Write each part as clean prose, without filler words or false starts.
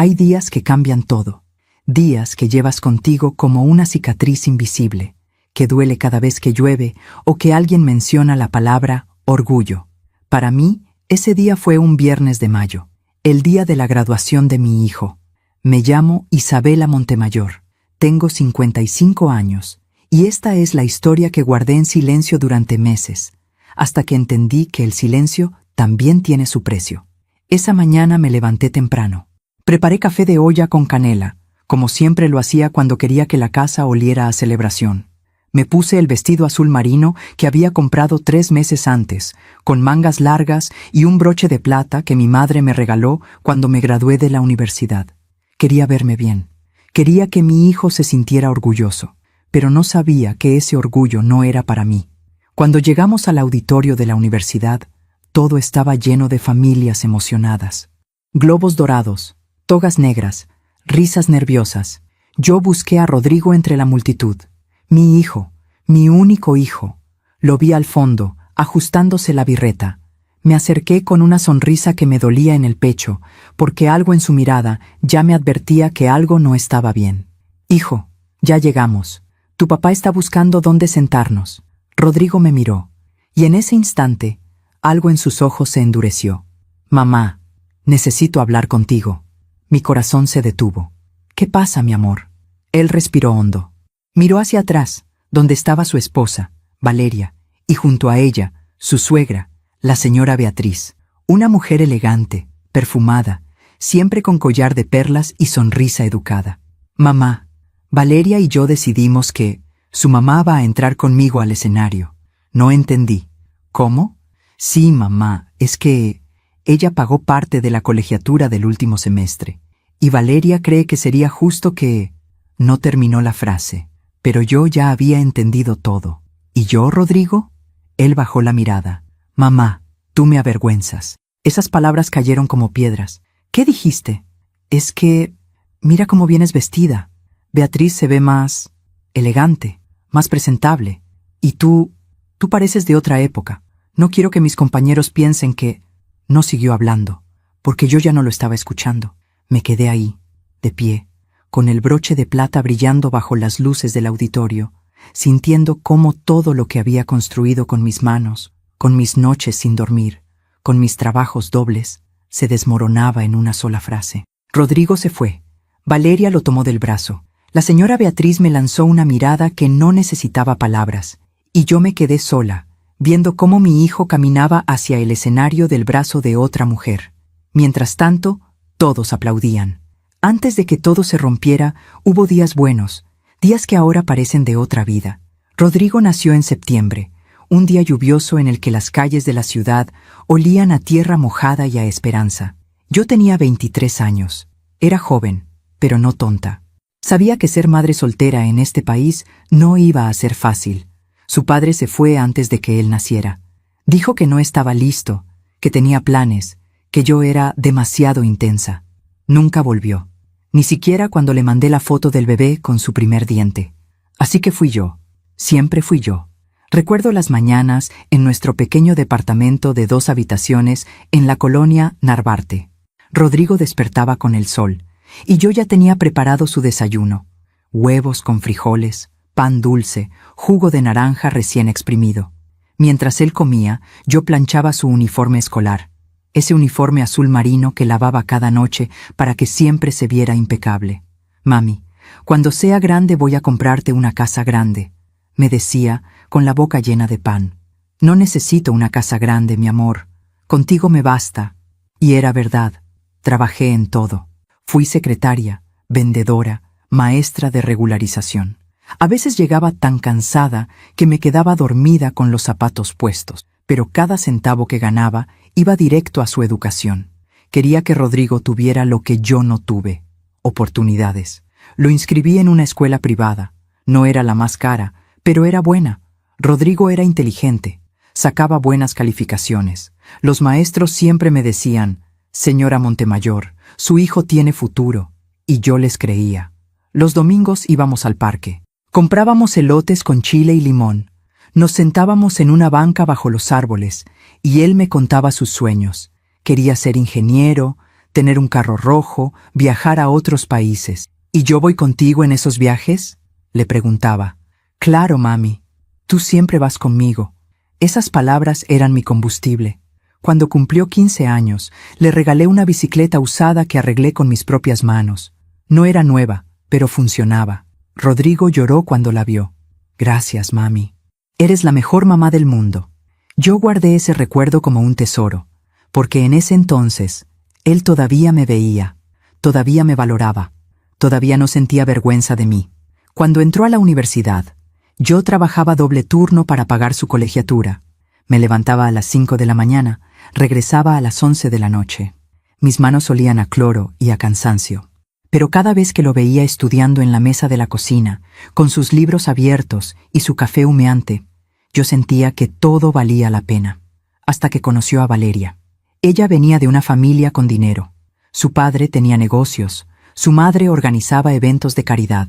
Hay días que cambian todo. Días que llevas contigo como una cicatriz invisible, que duele cada vez que llueve o que alguien menciona la palabra orgullo. Para mí, ese día fue un viernes de mayo, el día de la graduación de mi hijo. Me llamo Isabela Montemayor. Tengo 55 años, y esta es la historia que guardé en silencio durante meses, hasta que entendí que el silencio también tiene su precio. Esa mañana me levanté temprano. Preparé café de olla con canela, como siempre lo hacía cuando quería que la casa oliera a celebración. Me puse el vestido azul marino que había comprado 3 meses antes, con mangas largas y un broche de plata que mi madre me regaló cuando me gradué de la universidad. Quería verme bien. Quería que mi hijo se sintiera orgulloso, pero no sabía que ese orgullo no era para mí. Cuando llegamos al auditorio de la universidad, todo estaba lleno de familias emocionadas. Globos dorados, togas negras, risas nerviosas. Yo busqué a Rodrigo entre la multitud. Mi hijo, mi único hijo. Lo vi al fondo, ajustándose la birreta. Me acerqué con una sonrisa que me dolía en el pecho, porque algo en su mirada ya me advertía que algo no estaba bien. Hijo, ya llegamos. Tu papá está buscando dónde sentarnos. Rodrigo me miró, y en ese instante, algo en sus ojos se endureció. Mamá, necesito hablar contigo. Mi corazón se detuvo. ¿Qué pasa, mi amor? Él respiró hondo. Miró hacia atrás, donde estaba su esposa, Valeria, y junto a ella, su suegra, la señora Beatriz, una mujer elegante, perfumada, siempre con collar de perlas y sonrisa educada. Mamá, Valeria y yo decidimos que su mamá va a entrar conmigo al escenario. No entendí. ¿Cómo? Sí, mamá, es que ella pagó parte de la colegiatura del último semestre, y Valeria cree que sería justo que... No terminó la frase, pero yo ya había entendido todo. ¿Y yo, Rodrigo? Él bajó la mirada. Mamá, tú me avergüenzas. Esas palabras cayeron como piedras. ¿Qué dijiste? Es que... Mira cómo vienes vestida. Beatriz se ve más... elegante, más presentable. Y tú pareces de otra época. No quiero que mis compañeros piensen que... No siguió hablando, porque yo ya no lo estaba escuchando. Me quedé ahí, de pie, con el broche de plata brillando bajo las luces del auditorio, sintiendo cómo todo lo que había construido con mis manos, con mis noches sin dormir, con mis trabajos dobles, se desmoronaba en una sola frase. Rodrigo se fue. Valeria lo tomó del brazo. La señora Beatriz me lanzó una mirada que no necesitaba palabras, y yo me quedé sola, viendo cómo mi hijo caminaba hacia el escenario del brazo de otra mujer. Mientras tanto, todos aplaudían. Antes de que todo se rompiera, hubo días buenos, días que ahora parecen de otra vida. Rodrigo nació en septiembre, un día lluvioso en el que las calles de la ciudad olían a tierra mojada y a esperanza. Yo tenía 23 años. Era joven, pero no tonta. Sabía que ser madre soltera en este país no iba a ser fácil. Su padre se fue antes de que él naciera. Dijo que no estaba listo, que tenía planes, que yo era demasiado intensa. Nunca volvió, ni siquiera cuando le mandé la foto del bebé con su primer diente. Así que fui yo, siempre fui yo. Recuerdo las mañanas en nuestro pequeño departamento de 2 habitaciones en la colonia Narvarte. Rodrigo despertaba con el sol, y yo ya tenía preparado su desayuno. Huevos con frijoles, pan dulce, jugo de naranja recién exprimido. Mientras él comía, yo planchaba su uniforme escolar. Ese uniforme azul marino que lavaba cada noche para que siempre se viera impecable. Mami, cuando sea grande voy a comprarte una casa grande, me decía con la boca llena de pan. No necesito una casa grande, mi amor. Contigo me basta. Y era verdad. Trabajé en todo. Fui secretaria, vendedora, maestra de regularización. A veces llegaba tan cansada que me quedaba dormida con los zapatos puestos, pero cada centavo que ganaba iba directo a su educación. Quería que Rodrigo tuviera lo que yo no tuve, oportunidades. Lo inscribí en una escuela privada. No era la más cara, pero era buena. Rodrigo era inteligente, sacaba buenas calificaciones. Los maestros siempre me decían, señora Montemayor, su hijo tiene futuro, y yo les creía. Los domingos íbamos al parque. Comprábamos elotes con chile y limón. Nos sentábamos en una banca bajo los árboles, y él me contaba sus sueños. Quería ser ingeniero, tener un carro rojo, viajar a otros países. ¿Y yo voy contigo en esos viajes?, le preguntaba. Claro, mami. Tú siempre vas conmigo. Esas palabras eran mi combustible. Cuando cumplió 15 años, le regalé una bicicleta usada que arreglé con mis propias manos. No era nueva, pero funcionaba. Rodrigo lloró cuando la vio. Gracias, mami. Eres la mejor mamá del mundo. Yo guardé ese recuerdo como un tesoro, porque en ese entonces, él todavía me veía, todavía me valoraba, todavía no sentía vergüenza de mí. Cuando entró a la universidad, yo trabajaba doble turno para pagar su colegiatura. Me levantaba a las 5 de la mañana, regresaba a las 11 de la noche. Mis manos olían a cloro y a cansancio. Pero cada vez que lo veía estudiando en la mesa de la cocina, con sus libros abiertos y su café humeante, yo sentía que todo valía la pena. Hasta que conoció a Valeria. Ella venía de una familia con dinero. Su padre tenía negocios, su madre organizaba eventos de caridad.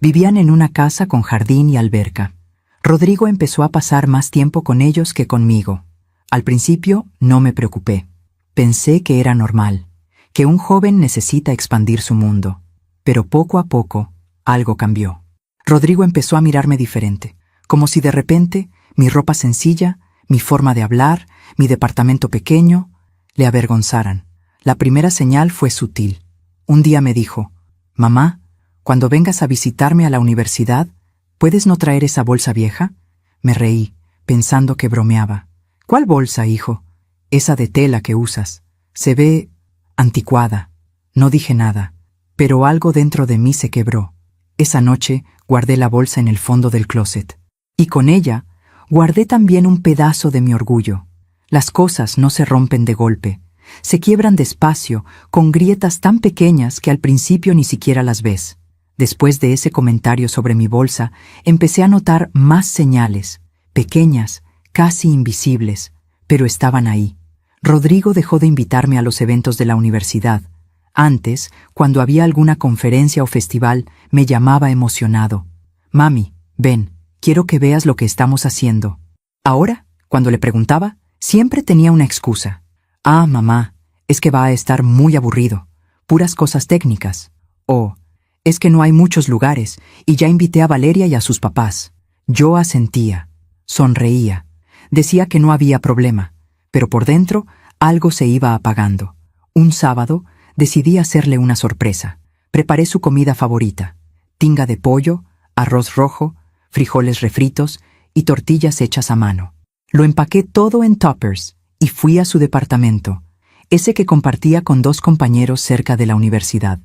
Vivían en una casa con jardín y alberca. Rodrigo empezó a pasar más tiempo con ellos que conmigo. Al principio no me preocupé. Pensé que era normal, que un joven necesita expandir su mundo. Pero poco a poco, algo cambió. Rodrigo empezó a mirarme diferente, como si de repente mi ropa sencilla, mi forma de hablar, mi departamento pequeño, le avergonzaran. La primera señal fue sutil. Un día me dijo, «Mamá, cuando vengas a visitarme a la universidad, ¿puedes no traer esa bolsa vieja?» Me reí, pensando que bromeaba. «¿Cuál bolsa, hijo?» «Esa de tela que usas. Se ve anticuada». No dije nada, pero algo dentro de mí se quebró. Esa noche guardé la bolsa en el fondo del closet. Y con ella guardé también un pedazo de mi orgullo. Las cosas no se rompen de golpe. Se quiebran despacio, con grietas tan pequeñas que al principio ni siquiera las ves. Después de ese comentario sobre mi bolsa, empecé a notar más señales, pequeñas, casi invisibles, pero estaban ahí. Rodrigo dejó de invitarme a los eventos de la universidad. Antes, cuando había alguna conferencia o festival, me llamaba emocionado. «Mami, ven, quiero que veas lo que estamos haciendo». Ahora, cuando le preguntaba, siempre tenía una excusa. «Ah, mamá, es que va a estar muy aburrido. Puras cosas técnicas». O «Es que no hay muchos lugares y ya invité a Valeria y a sus papás». Yo asentía, sonreía, decía que no había problema, pero por dentro algo se iba apagando. Un sábado decidí hacerle una sorpresa. Preparé su comida favorita: tinga de pollo, arroz rojo, frijoles refritos y tortillas hechas a mano. Lo empaqué todo en tuppers y fui a su departamento, ese que compartía con 2 compañeros cerca de la universidad.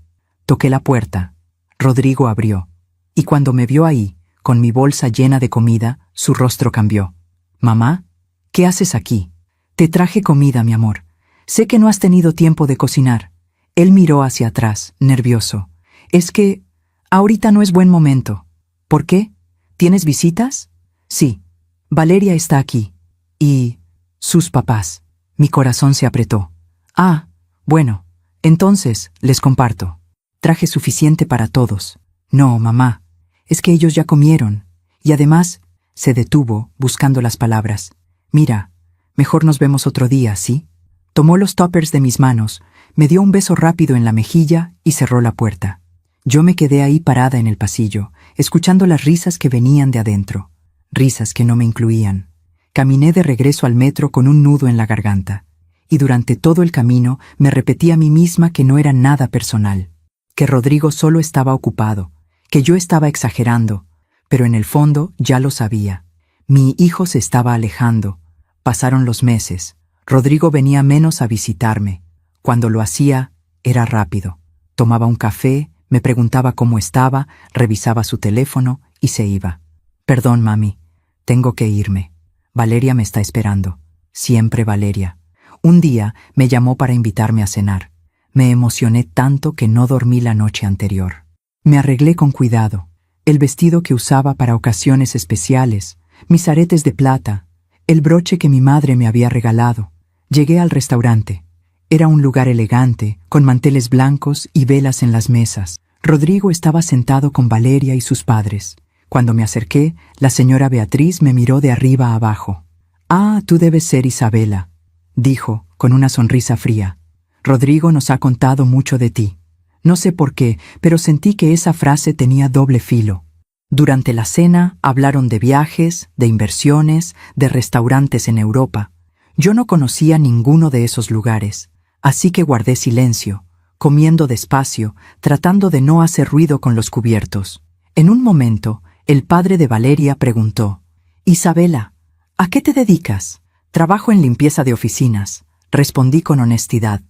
Toqué la puerta. Rodrigo abrió, y cuando me vio ahí, con mi bolsa llena de comida, su rostro cambió. «Mamá, ¿qué haces aquí?» «Te traje comida, mi amor. Sé que no has tenido tiempo de cocinar». Él miró hacia atrás, nervioso. «Es que ahorita no es buen momento». «¿Por qué? ¿Tienes visitas?» «Sí. Valeria está aquí. Y sus papás». Mi corazón se apretó. «Ah, bueno, entonces les comparto. Traje suficiente para todos». «No, mamá, es que ellos ya comieron. Y además», se detuvo, buscando las palabras. «Mira, mejor nos vemos otro día, ¿sí?» Tomó los tuppers de mis manos, me dio un beso rápido en la mejilla y cerró la puerta. Yo me quedé ahí parada en el pasillo, escuchando las risas que venían de adentro. Risas que no me incluían. Caminé de regreso al metro con un nudo en la garganta. Y durante todo el camino me repetí a mí misma que no era nada personal. Que Rodrigo solo estaba ocupado. Que yo estaba exagerando. Pero en el fondo ya lo sabía. Mi hijo se estaba alejando. Pasaron los meses. Rodrigo venía menos a visitarme. Cuando lo hacía, era rápido. Tomaba un café, me preguntaba cómo estaba, revisaba su teléfono y se iba. «Perdón, mami. Tengo que irme. Valeria me está esperando». Siempre Valeria. Un día me llamó para invitarme a cenar. Me emocioné tanto que no dormí la noche anterior. Me arreglé con cuidado. El vestido que usaba para ocasiones especiales, mis aretes de plata, el broche que mi madre me había regalado. Llegué al restaurante. Era un lugar elegante, con manteles blancos y velas en las mesas. Rodrigo estaba sentado con Valeria y sus padres. Cuando me acerqué, la señora Beatriz me miró de arriba a abajo. «Ah, tú debes ser Isabela», dijo, con una sonrisa fría. Rodrigo nos ha contado mucho de ti. No sé por qué, pero sentí que esa frase tenía doble filo. Durante la cena hablaron de viajes, de inversiones, de restaurantes en Europa. Yo no conocía ninguno de esos lugares, así que guardé silencio, comiendo despacio, tratando de no hacer ruido con los cubiertos. En un momento, el padre de Valeria preguntó: «Isabela, ¿a qué te dedicas?» «Trabajo en limpieza de oficinas», respondí con honestidad.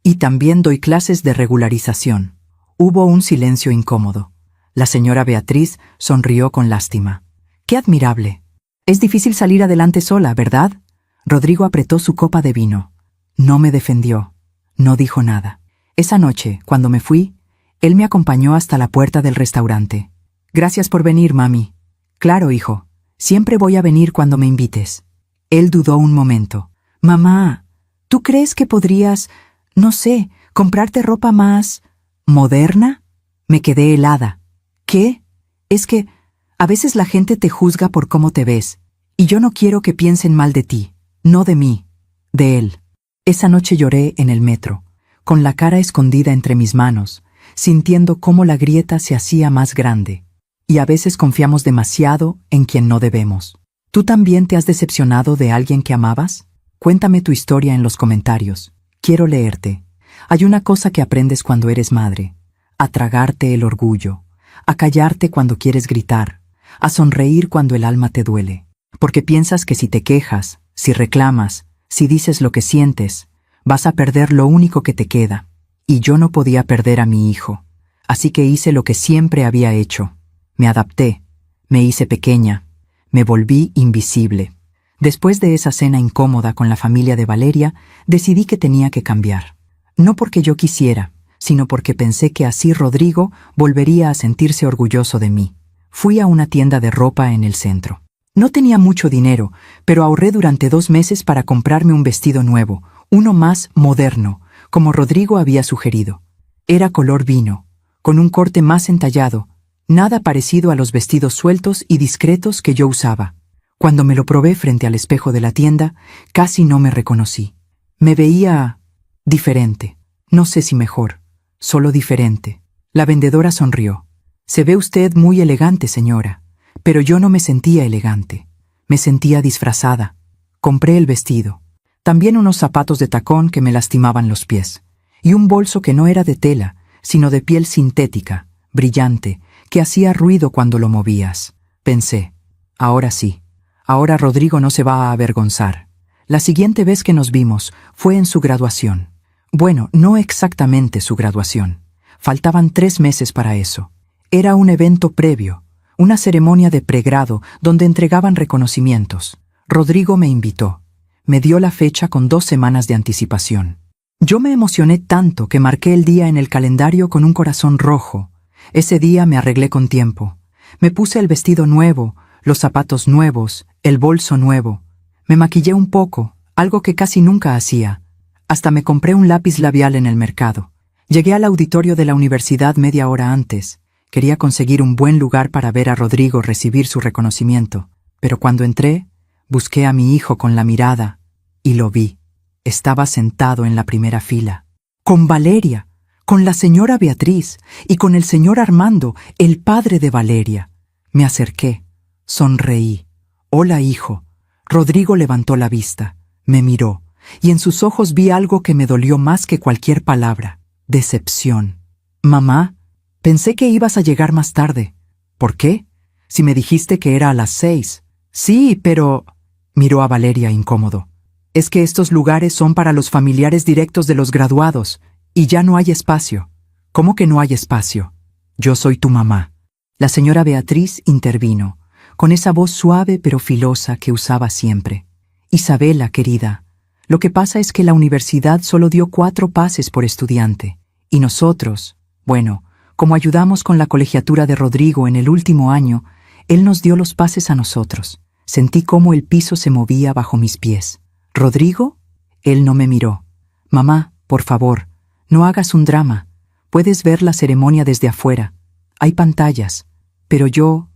«Y también doy clases de regularización». Hubo un silencio incómodo. La señora Beatriz sonrió con lástima. «¡Qué admirable! Es difícil salir adelante sola, ¿verdad?» Rodrigo apretó su copa de vino. No me defendió. No dijo nada. Esa noche, cuando me fui, él me acompañó hasta la puerta del restaurante. «Gracias por venir, mami». «Claro, hijo. Siempre voy a venir cuando me invites». Él dudó un momento. «Mamá, ¿tú crees que podrías, no sé, comprarte ropa más moderna?» Me quedé helada. «¿Qué? Es que a veces la gente te juzga por cómo te ves, y yo no quiero que piensen mal de ti, no de mí, de él». Esa noche lloré en el metro, con la cara escondida entre mis manos, sintiendo cómo la grieta se hacía más grande. Y a veces confiamos demasiado en quien no debemos. ¿Tú también te has decepcionado de alguien que amabas? Cuéntame tu historia en los comentarios. Quiero leerte. Hay una cosa que aprendes cuando eres madre: a tragarte el orgullo, a callarte cuando quieres gritar, a sonreír cuando el alma te duele. Porque piensas que si te quejas, si reclamas, si dices lo que sientes, vas a perder lo único que te queda. Y yo no podía perder a mi hijo. Así que hice lo que siempre había hecho. Me adapté, me hice pequeña, me volví invisible. Después de esa cena incómoda con la familia de Valeria, decidí que tenía que cambiar. No porque yo quisiera, sino porque pensé que así Rodrigo volvería a sentirse orgulloso de mí. Fui a una tienda de ropa en el centro. No tenía mucho dinero, pero ahorré durante 2 meses para comprarme un vestido nuevo, uno más moderno, como Rodrigo había sugerido. Era color vino, con un corte más entallado, nada parecido a los vestidos sueltos y discretos que yo usaba. Cuando me lo probé frente al espejo de la tienda, casi no me reconocí. Me veía diferente, no sé si mejor, solo diferente. La vendedora sonrió. «Se ve usted muy elegante, señora». Pero yo no me sentía elegante, me sentía disfrazada. Compré el vestido, también unos zapatos de tacón que me lastimaban los pies, y un bolso que no era de tela, sino de piel sintética, brillante, que hacía ruido cuando lo movías. Pensé: ahora sí, ahora Rodrigo no se va a avergonzar. La siguiente vez que nos vimos fue en su graduación. Bueno, no exactamente su graduación. Faltaban 3 meses para eso. Era un evento previo, una ceremonia de pregrado donde entregaban reconocimientos. Rodrigo me invitó. Me dio la fecha con 2 semanas de anticipación. Yo me emocioné tanto que marqué el día en el calendario con un corazón rojo. Ese día me arreglé con tiempo. Me puse el vestido nuevo, los zapatos nuevos, el bolso nuevo. Me maquillé un poco, algo que casi nunca hacía. Hasta me compré un lápiz labial en el mercado. Llegué al auditorio de la universidad media hora antes. Quería conseguir un buen lugar para ver a Rodrigo recibir su reconocimiento. Pero cuando entré, busqué a mi hijo con la mirada y lo vi. Estaba sentado en la primera fila. Con Valeria, con la señora Beatriz y con el señor Armando, el padre de Valeria. Me acerqué, sonreí. «Hola, hijo». Rodrigo levantó la vista, me miró, y en sus ojos vi algo que me dolió más que cualquier palabra: decepción. «Mamá, pensé que ibas a llegar más tarde». «¿Por qué? Si me dijiste que era a las 6». «Sí, pero…» miró a Valeria incómodo. «Es que estos lugares son para los familiares directos de los graduados, y ya no hay espacio». «¿Cómo que no hay espacio? Yo soy tu mamá». La señora Beatriz intervino, con esa voz suave pero filosa que usaba siempre. «Isabela, querida, lo que pasa es que la universidad solo dio 4 pases por estudiante, y nosotros, bueno, como ayudamos con la colegiatura de Rodrigo en el último año, él nos dio los pases a nosotros». Sentí cómo el piso se movía bajo mis pies. «¿Rodrigo?» Él no me miró. «Mamá, por favor, no hagas un drama. Puedes ver la ceremonia desde afuera. Hay pantallas. Pero yo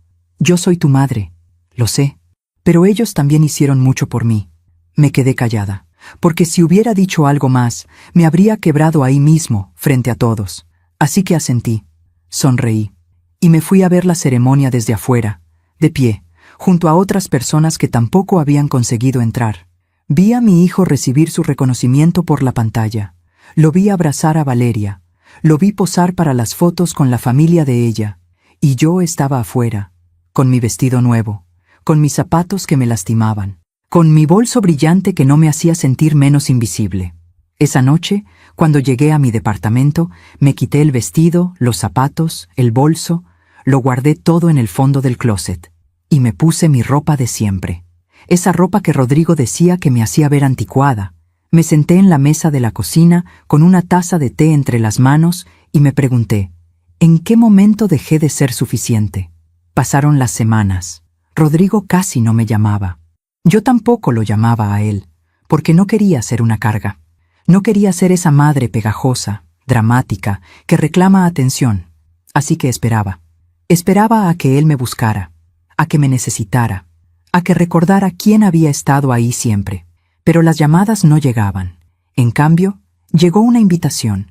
soy tu madre. Lo sé. Pero ellos también hicieron mucho por mí». Me quedé callada. porque si hubiera dicho algo más, me habría quebrado ahí mismo, frente a todos. Así que asentí, sonreí, y me fui a ver la ceremonia desde afuera, de pie, junto a otras personas que tampoco habían conseguido entrar. Vi a mi hijo recibir su reconocimiento por la pantalla. Lo vi abrazar a Valeria. Lo vi posar para las fotos con la familia de ella. Y yo estaba afuera, con mi vestido nuevo, con mis zapatos que me lastimaban, con mi bolso brillante que no me hacía sentir menos invisible. Esa noche, cuando llegué a mi departamento, me quité el vestido, los zapatos, el bolso, lo guardé todo en el fondo del closet, y me puse mi ropa de siempre. Esa ropa que Rodrigo decía que me hacía ver anticuada. Me senté en la mesa de la cocina con una taza de té entre las manos y me pregunté, ¿en qué momento dejé de ser suficiente? Pasaron las semanas. Rodrigo casi no me llamaba. Yo tampoco lo llamaba a él, porque no quería ser una carga. No quería ser esa madre pegajosa, dramática, que reclama atención. Así que esperaba. Esperaba a que él me buscara, a que me necesitara, a que recordara quién había estado ahí siempre. Pero las llamadas no llegaban. En cambio, llegó una invitación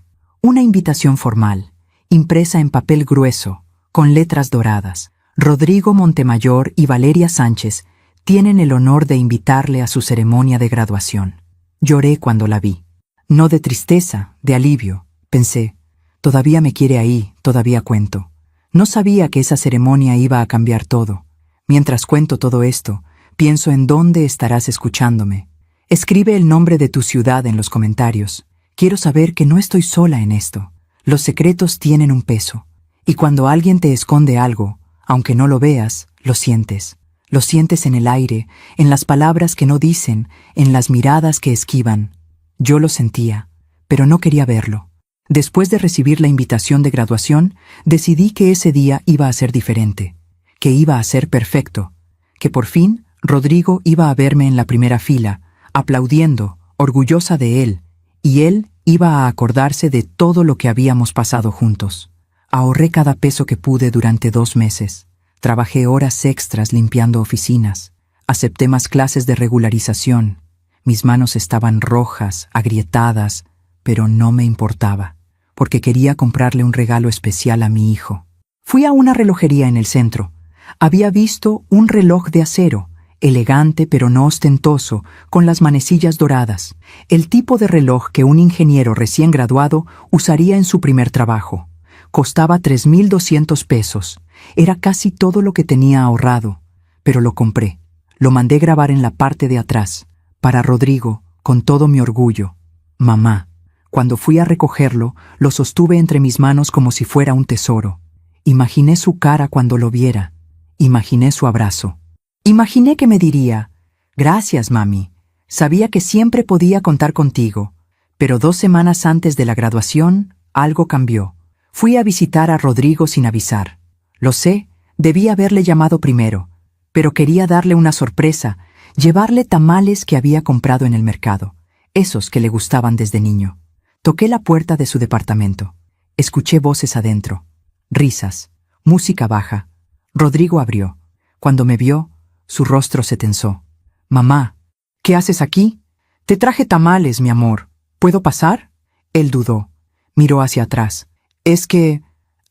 formal, impresa en papel grueso, con letras doradas. Rodrigo Montemayor y Valeria Sánchez tienen el honor de invitarle a su ceremonia de graduación. Lloré cuando la vi. No de tristeza, de alivio. Pensé, todavía me quiere ahí, todavía cuento. No sabía que esa ceremonia iba a cambiar todo. Mientras cuento todo esto, pienso en dónde estarás escuchándome. Escribe el nombre de tu ciudad en los comentarios. Quiero saber que no estoy sola en esto. Los secretos tienen un peso. Y cuando alguien te esconde algo, aunque no lo veas, lo sientes. Lo sientes en el aire, en las palabras que no dicen, en las miradas que esquivan. Yo lo sentía, pero no quería verlo. Después de recibir la invitación de graduación, decidí que ese día iba a ser diferente, que iba a ser perfecto, que por fin Rodrigo iba a verme en la primera fila, aplaudiendo, orgullosa de él, y él iba a acordarse de todo lo que habíamos pasado juntos. Ahorré cada peso que pude durante 2 meses. Trabajé horas extras limpiando oficinas. Acepté más clases de regularización. Mis manos estaban rojas, agrietadas, pero no me importaba, porque quería comprarle un regalo especial a mi hijo. Fui a una relojería en el centro. Había visto un reloj de acero, elegante pero no ostentoso, con las manecillas doradas, el tipo de reloj que un ingeniero recién graduado usaría en su primer trabajo. Costaba 3,200 pesos. Era casi todo lo que tenía ahorrado, pero lo compré. Lo mandé grabar en la parte de atrás, para Rodrigo, con todo mi orgullo. Mamá. Cuando fui a recogerlo, lo sostuve entre mis manos como si fuera un tesoro. Imaginé su cara cuando lo viera. Imaginé su abrazo. Imaginé que me diría, «Gracias, mami. Sabía que siempre podía contar contigo». Pero 2 semanas antes de la graduación, algo cambió. Fui a visitar a Rodrigo sin avisar. Lo sé, debí haberle llamado primero, pero quería darle una sorpresa, llevarle tamales que había comprado en el mercado, esos que le gustaban desde niño. Toqué la puerta de su departamento. Escuché voces adentro, risas, música baja. Rodrigo abrió. Cuando me vio, su rostro se tensó. «Mamá, ¿qué haces aquí? Te traje tamales, mi amor. ¿Puedo pasar?» Él dudó. Miró hacia atrás. «Es que...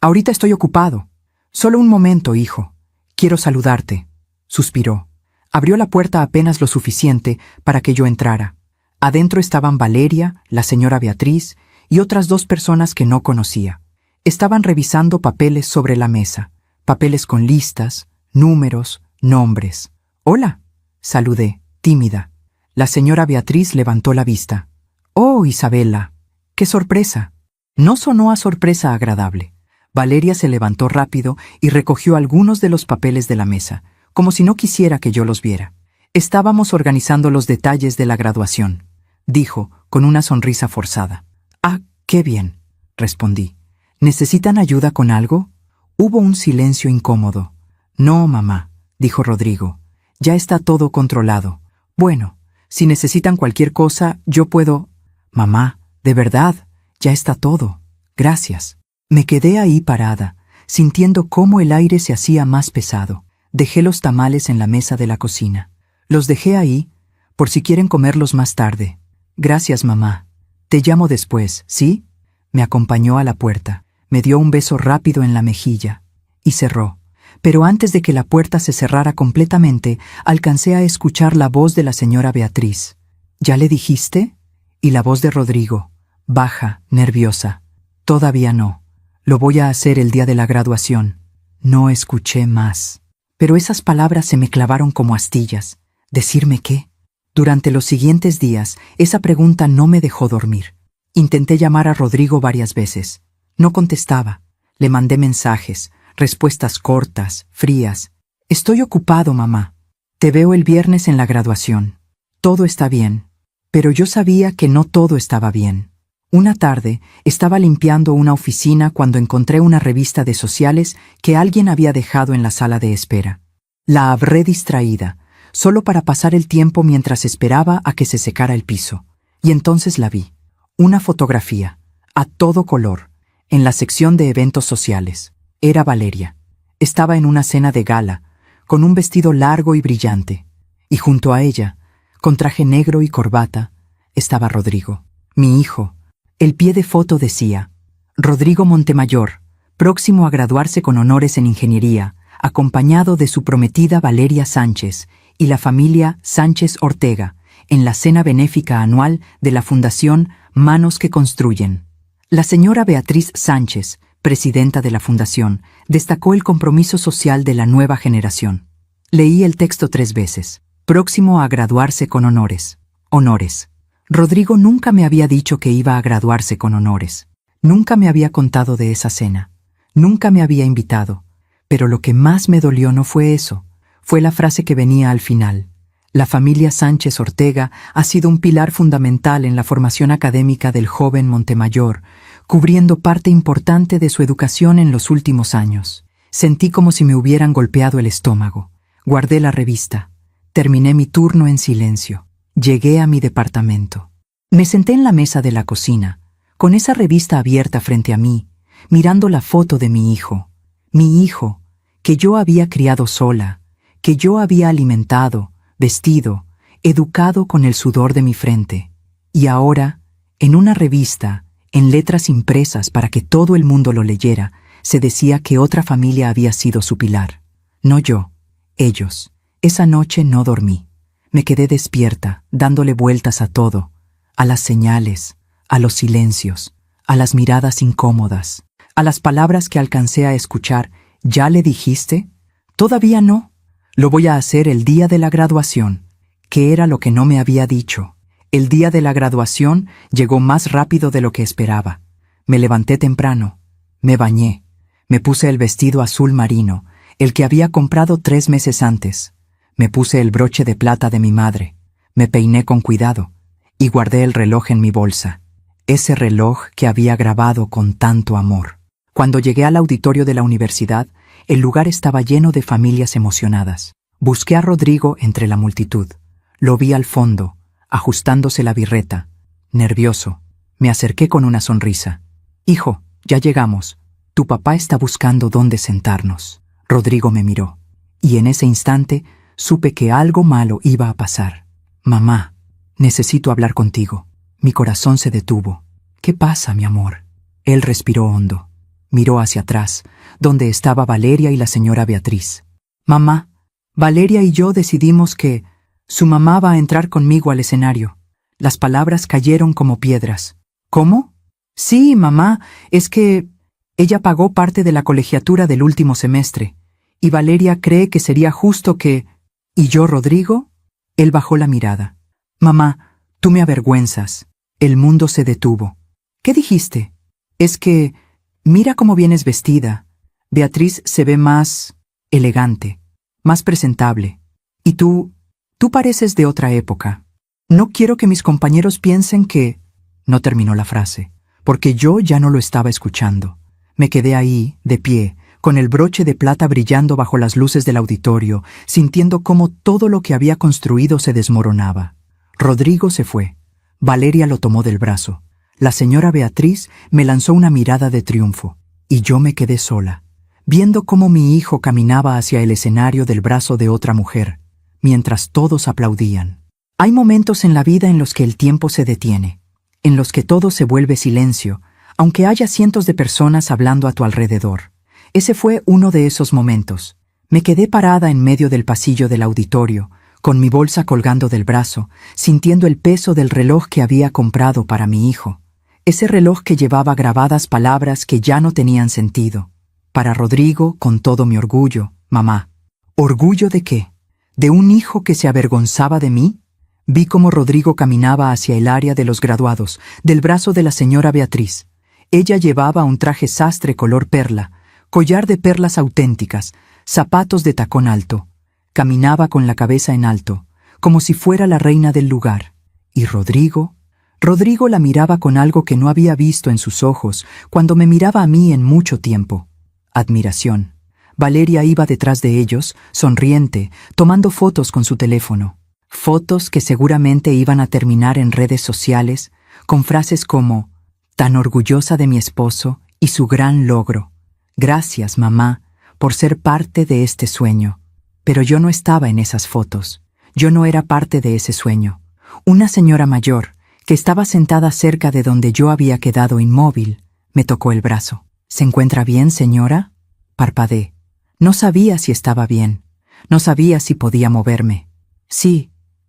ahorita estoy ocupado. Solo un momento, hijo. Quiero saludarte». Suspiró. Abrió la puerta apenas lo suficiente para que yo entrara. Adentro estaban Valeria, la señora Beatriz y otras 2 personas que no conocía. Estaban revisando papeles sobre la mesa. Papeles con listas, números, nombres. «Hola», saludé, tímida. La señora Beatriz levantó la vista. «Oh, Isabela, qué sorpresa». No sonó a sorpresa agradable. Valeria se levantó rápido y recogió algunos de los papeles de la mesa, como si no quisiera que yo los viera. «Estábamos organizando los detalles de la graduación», dijo, con una sonrisa forzada. «Ah, qué bien», respondí. «¿Necesitan ayuda con algo?» Hubo un silencio incómodo. «No, mamá», dijo Rodrigo. «Ya está todo controlado. Bueno, si necesitan cualquier cosa, yo puedo...» «Mamá, de verdad, ya está todo. Gracias». Me quedé ahí parada, sintiendo cómo el aire se hacía más pesado. Dejé los tamales en la mesa de la cocina. Los dejé ahí, por si quieren comerlos más tarde. Gracias, mamá. Te llamo después, ¿sí? Me acompañó a la puerta, me dio un beso rápido en la mejilla y cerró. Pero antes de que la puerta se cerrara completamente, alcancé a escuchar la voz de la señora Beatriz. ¿Ya le dijiste? Y la voz de Rodrigo, baja, nerviosa. Todavía no. Lo voy a hacer el día de la graduación. No escuché más. Pero esas palabras se me clavaron como astillas. ¿Decirme qué? Durante los siguientes días, esa pregunta no me dejó dormir. Intenté llamar a Rodrigo varias veces. No contestaba. Le mandé mensajes, respuestas cortas, frías. Estoy ocupado, mamá. Te veo el viernes en la graduación. Todo está bien. Pero yo sabía que no todo estaba bien. Una tarde, estaba limpiando una oficina cuando encontré una revista de sociales que alguien había dejado en la sala de espera. La abré distraída, solo para pasar el tiempo mientras esperaba a que se secara el piso. Y entonces la vi. Una fotografía, a todo color, en la sección de eventos sociales. Era Valeria. Estaba en una cena de gala, con un vestido largo y brillante. Y junto a ella, con traje negro y corbata, estaba Rodrigo, mi hijo. El pie de foto decía, Rodrigo Montemayor, próximo a graduarse con honores en ingeniería, acompañado de su prometida Valeria Sánchez y la familia Sánchez Ortega, en la cena benéfica anual de la Fundación Manos que Construyen. La señora Beatriz Sánchez, presidenta de la fundación, destacó el compromiso social de la nueva generación. Leí el texto 3 veces. Próximo a graduarse con honores. Honores. Rodrigo nunca me había dicho que iba a graduarse con honores. Nunca me había contado de esa cena. Nunca me había invitado. Pero lo que más me dolió no fue eso. Fue la frase que venía al final. La familia Sánchez Ortega ha sido un pilar fundamental en la formación académica del joven Montemayor, cubriendo parte importante de su educación en los últimos años. Sentí como si me hubieran golpeado el estómago. Guardé la revista. Terminé mi turno en silencio. Llegué a mi departamento. Me senté en la mesa de la cocina, con esa revista abierta frente a mí, mirando la foto de mi hijo, que yo había criado sola, que yo había alimentado, vestido, educado con el sudor de mi frente. Y ahora, en una revista, en letras impresas para que todo el mundo lo leyera, se decía que otra familia había sido su pilar. No yo, ellos. Esa noche no dormí. Me quedé despierta, dándole vueltas a todo, a las señales, a los silencios, a las miradas incómodas, a las palabras que alcancé a escuchar. ¿Ya le dijiste? Todavía no. Lo voy a hacer el día de la graduación, que era lo que no me había dicho. El día de la graduación llegó más rápido de lo que esperaba. Me levanté temprano, me bañé, me puse el vestido azul marino, el que había comprado 3 meses antes. Me puse el broche de plata de mi madre, me peiné con cuidado y guardé el reloj en mi bolsa, ese reloj que había grabado con tanto amor. Cuando llegué al auditorio de la universidad, el lugar estaba lleno de familias emocionadas. Busqué a Rodrigo entre la multitud. Lo vi al fondo, ajustándose la birreta, nervioso. Me acerqué con una sonrisa. Hijo, ya llegamos. Tu papá está buscando dónde sentarnos. Rodrigo me miró, y en ese instante supe que algo malo iba a pasar. Mamá, necesito hablar contigo. Mi corazón se detuvo. ¿Qué pasa, mi amor? Él respiró hondo. Miró hacia atrás, donde estaba Valeria y la señora Beatriz. Mamá, Valeria y yo decidimos que su mamá va a entrar conmigo al escenario. Las palabras cayeron como piedras. ¿Cómo? Sí, mamá, es que ella pagó parte de la colegiatura del último semestre, y Valeria cree que sería justo que... ¿Y yo, Rodrigo? Él bajó la mirada. Mamá, tú me avergüenzas. El mundo se detuvo. ¿Qué dijiste? Es que... Mira cómo vienes vestida. Beatriz se ve más... elegante, más presentable. Y tú pareces de otra época. No quiero que mis compañeros piensen que... No terminó la frase, porque yo ya no lo estaba escuchando. Me quedé ahí, de pie, con el broche de plata brillando bajo las luces del auditorio, sintiendo cómo todo lo que había construido se desmoronaba. Rodrigo se fue. Valeria lo tomó del brazo. La señora Beatriz me lanzó una mirada de triunfo, y yo me quedé sola, viendo cómo mi hijo caminaba hacia el escenario del brazo de otra mujer, mientras todos aplaudían. Hay momentos en la vida en los que el tiempo se detiene, en los que todo se vuelve silencio, aunque haya cientos de personas hablando a tu alrededor. Ese fue uno de esos momentos. Me quedé parada en medio del pasillo del auditorio, con mi bolsa colgando del brazo, sintiendo el peso del reloj que había comprado para mi hijo. Ese reloj que llevaba grabadas palabras que ya no tenían sentido. Para Rodrigo, con todo mi orgullo, mamá. ¿Orgullo de qué? ¿De un hijo que se avergonzaba de mí? Vi cómo Rodrigo caminaba hacia el área de los graduados, del brazo de la señora Beatriz. Ella llevaba un traje sastre color perla, collar de perlas auténticas, zapatos de tacón alto. Caminaba con la cabeza en alto, como si fuera la reina del lugar. ¿Y Rodrigo? Rodrigo la miraba con algo que no había visto en sus ojos cuando me miraba a mí en mucho tiempo. Admiración. Valeria iba detrás de ellos, sonriente, tomando fotos con su teléfono. Fotos que seguramente iban a terminar en redes sociales, con frases como «tan orgullosa de mi esposo y su gran logro. Gracias, mamá, por ser parte de este sueño». Pero yo no estaba en esas fotos. Yo no era parte de ese sueño. Una señora mayor, que estaba sentada cerca de donde yo había quedado inmóvil, me tocó el brazo. «¿Se encuentra bien, señora?», parpadeé. No sabía si estaba bien. No sabía si podía moverme.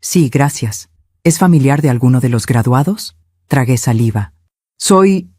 «Sí, gracias. ¿Es familiar de alguno de los graduados?», tragué saliva. Soy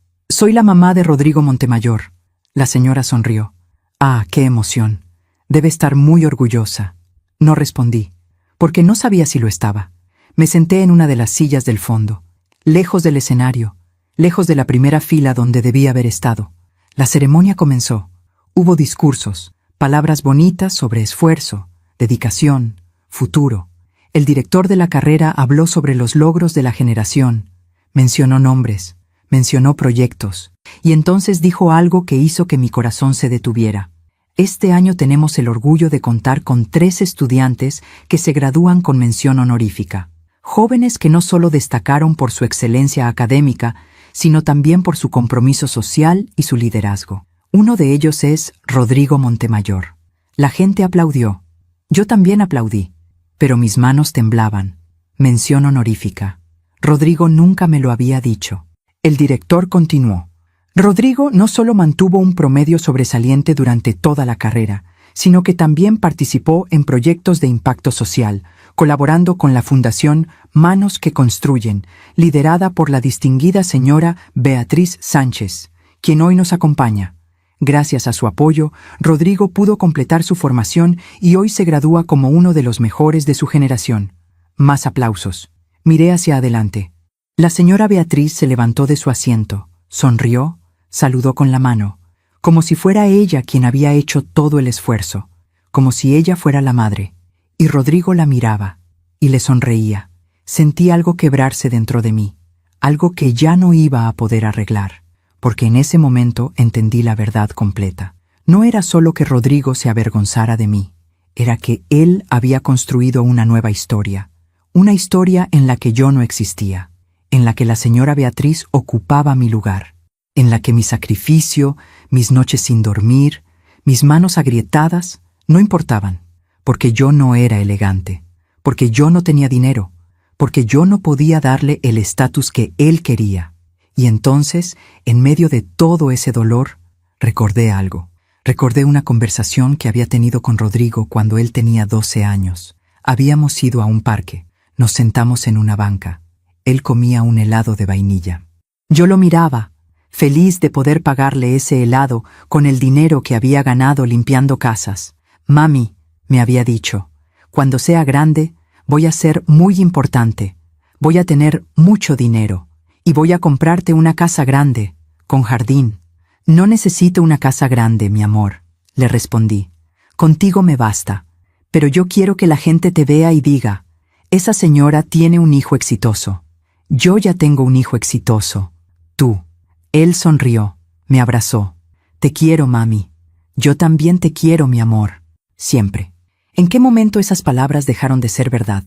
la mamá de Rodrigo Montemayor». La señora sonrió. «Ah, qué emoción. Debe estar muy orgullosa». No respondí, porque no sabía si lo estaba. Me senté en una de las sillas del fondo, lejos del escenario, lejos de la primera fila donde debía haber estado. La ceremonia comenzó. Hubo discursos, palabras bonitas sobre esfuerzo, dedicación, futuro. El director de la carrera habló sobre los logros de la generación, mencionó nombres, mencionó proyectos, y entonces dijo algo que hizo que mi corazón se detuviera. Este año tenemos el orgullo de contar con 3 estudiantes que se gradúan con mención honorífica. Jóvenes que no solo destacaron por su excelencia académica, sino también por su compromiso social y su liderazgo. Uno de ellos es Rodrigo Montemayor. La gente aplaudió. Yo también aplaudí, pero mis manos temblaban. Mención honorífica. Rodrigo nunca me lo había dicho. El director continuó. Rodrigo no solo mantuvo un promedio sobresaliente durante toda la carrera, sino que también participó en proyectos de impacto social, colaborando con la Fundación Manos que Construyen, liderada por la distinguida señora Beatriz Sánchez, quien hoy nos acompaña. Gracias a su apoyo, Rodrigo pudo completar su formación y hoy se gradúa como uno de los mejores de su generación. Más aplausos. Miré hacia adelante. La señora Beatriz se levantó de su asiento, sonrió, saludó con la mano, como si fuera ella quien había hecho todo el esfuerzo, como si ella fuera la madre. Y Rodrigo la miraba, y le sonreía. Sentí algo quebrarse dentro de mí, algo que ya no iba a poder arreglar, porque en ese momento entendí la verdad completa. No era solo que Rodrigo se avergonzara de mí, era que él había construido una nueva historia, una historia en la que yo no existía, en la que la señora Beatriz ocupaba mi lugar, en la que mi sacrificio, mis noches sin dormir, mis manos agrietadas, no importaban, porque yo no era elegante, porque yo no tenía dinero, porque yo no podía darle el estatus que él quería. Y entonces, en medio de todo ese dolor, recordé algo. Recordé una conversación que había tenido con Rodrigo cuando él tenía 12 años. Habíamos ido a un parque, nos sentamos en una banca. Él comía un helado de vainilla. Yo lo miraba, feliz de poder pagarle ese helado con el dinero que había ganado limpiando casas. «Mami», me había dicho, «cuando sea grande, voy a ser muy importante, voy a tener mucho dinero, y voy a comprarte una casa grande, con jardín». «No necesito una casa grande, mi amor», le respondí. «Contigo me basta, pero yo quiero que la gente te vea y diga, esa señora tiene un hijo exitoso. Yo ya tengo un hijo exitoso. Tú». Él sonrió, me abrazó. «Te quiero, mami. Yo también te quiero, mi amor. Siempre». ¿En qué momento esas palabras dejaron de ser verdad?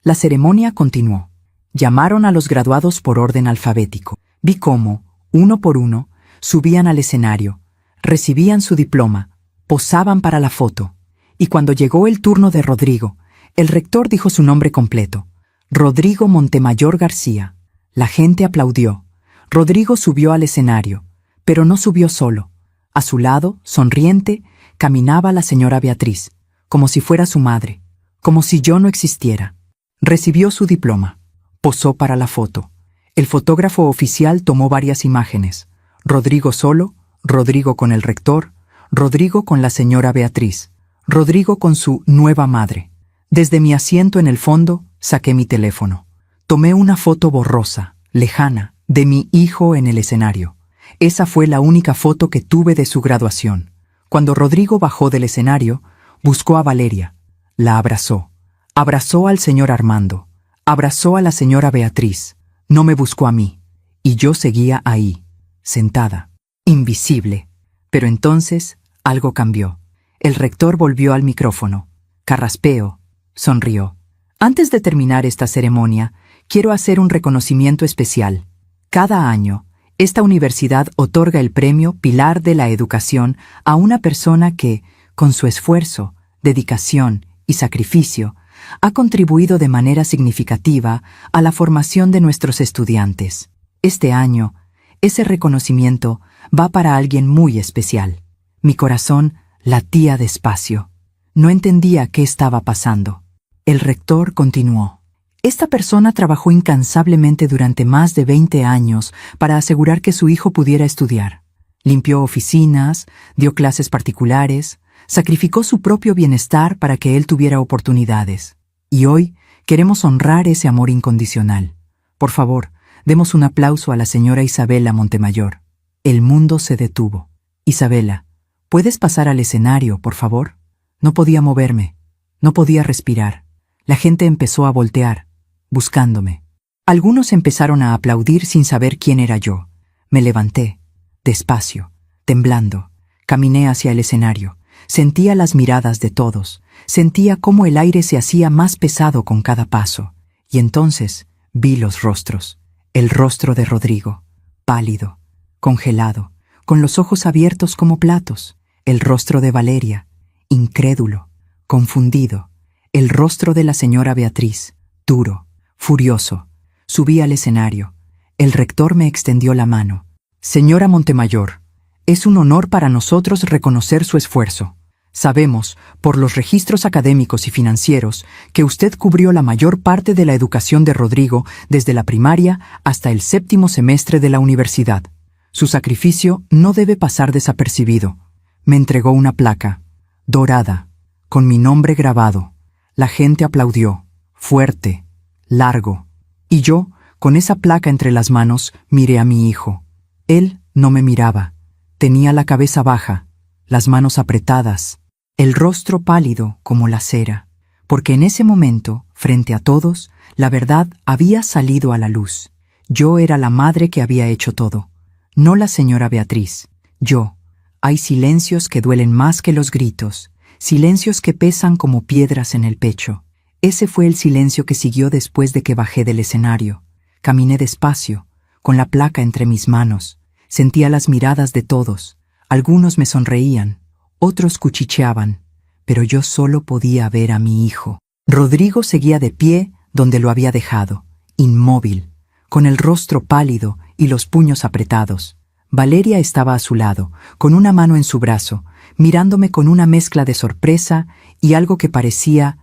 La ceremonia continuó. Llamaron a los graduados por orden alfabético. Vi cómo, uno por uno, subían al escenario, recibían su diploma, posaban para la foto. Y cuando llegó el turno de Rodrigo, el rector dijo su nombre completo. Rodrigo Montemayor García. La gente aplaudió. Rodrigo subió al escenario, pero no subió solo. A su lado, sonriente, caminaba la señora Beatriz, como si fuera su madre, como si yo no existiera. Recibió su diploma. Posó para la foto. El fotógrafo oficial tomó varias imágenes. Rodrigo solo, Rodrigo con el rector, Rodrigo con la señora Beatriz, Rodrigo con su nueva madre. Desde mi asiento en el fondo, saqué mi teléfono. Tomé una foto borrosa, lejana, de mi hijo en el escenario. Esa fue la única foto que tuve de su graduación. Cuando Rodrigo bajó del escenario, buscó a Valeria. La abrazó. Abrazó al señor Armando. Abrazó a la señora Beatriz. No me buscó a mí. Y yo seguía ahí, sentada, invisible. Pero entonces algo cambió. El rector volvió al micrófono. Carraspeo. Sonrió. Antes de terminar esta ceremonia, quiero hacer un reconocimiento especial. Cada año, esta universidad otorga el premio Pilar de la Educación a una persona que, con su esfuerzo, dedicación y sacrificio, ha contribuido de manera significativa a la formación de nuestros estudiantes. Este año, ese reconocimiento va para alguien muy especial. Mi corazón latía despacio. No entendía qué estaba pasando. El rector continuó. Esta persona trabajó incansablemente durante más de 20 años para asegurar que su hijo pudiera estudiar. Limpió oficinas, dio clases particulares, sacrificó su propio bienestar para que él tuviera oportunidades. Y hoy queremos honrar ese amor incondicional. Por favor, demos un aplauso a la señora Isabela Montemayor. El mundo se detuvo. Isabela, ¿puedes pasar al escenario, por favor? No podía moverme. No podía respirar. La gente empezó a voltear, buscándome. Algunos empezaron a aplaudir sin saber quién era yo. Me levanté, despacio, temblando. Caminé hacia el escenario. Sentía las miradas de todos. Sentía cómo el aire se hacía más pesado con cada paso. Y entonces vi los rostros. El rostro de Rodrigo, pálido, congelado, con los ojos abiertos como platos. El rostro de Valeria, incrédulo, confundido. El rostro de la señora Beatriz, duro, furioso. Subí al escenario. El rector me extendió la mano. Señora Montemayor, es un honor para nosotros reconocer su esfuerzo. Sabemos, por los registros académicos y financieros, que usted cubrió la mayor parte de la educación de Rodrigo desde la primaria hasta el 7º semestre de la universidad. Su sacrificio no debe pasar desapercibido. Me entregó una placa, dorada, con mi nombre grabado. La gente aplaudió, fuerte, largo. Y yo, con esa placa entre las manos, miré a mi hijo. Él no me miraba. Tenía la cabeza baja, las manos apretadas, el rostro pálido como la cera. Porque en ese momento, frente a todos, la verdad había salido a la luz. Yo era la madre que había hecho todo, no la señora Beatriz. Yo. Hay silencios que duelen más que los gritos. Silencios que pesan como piedras en el pecho. Ese fue el silencio que siguió después de que bajé del escenario. Caminé despacio, con la placa entre mis manos. Sentía las miradas de todos. Algunos me sonreían, otros cuchicheaban, pero yo solo podía ver a mi hijo. Rodrigo seguía de pie donde lo había dejado, inmóvil, con el rostro pálido y los puños apretados. Valeria estaba a su lado, con una mano en su brazo, mirándome con una mezcla de sorpresa y algo que parecía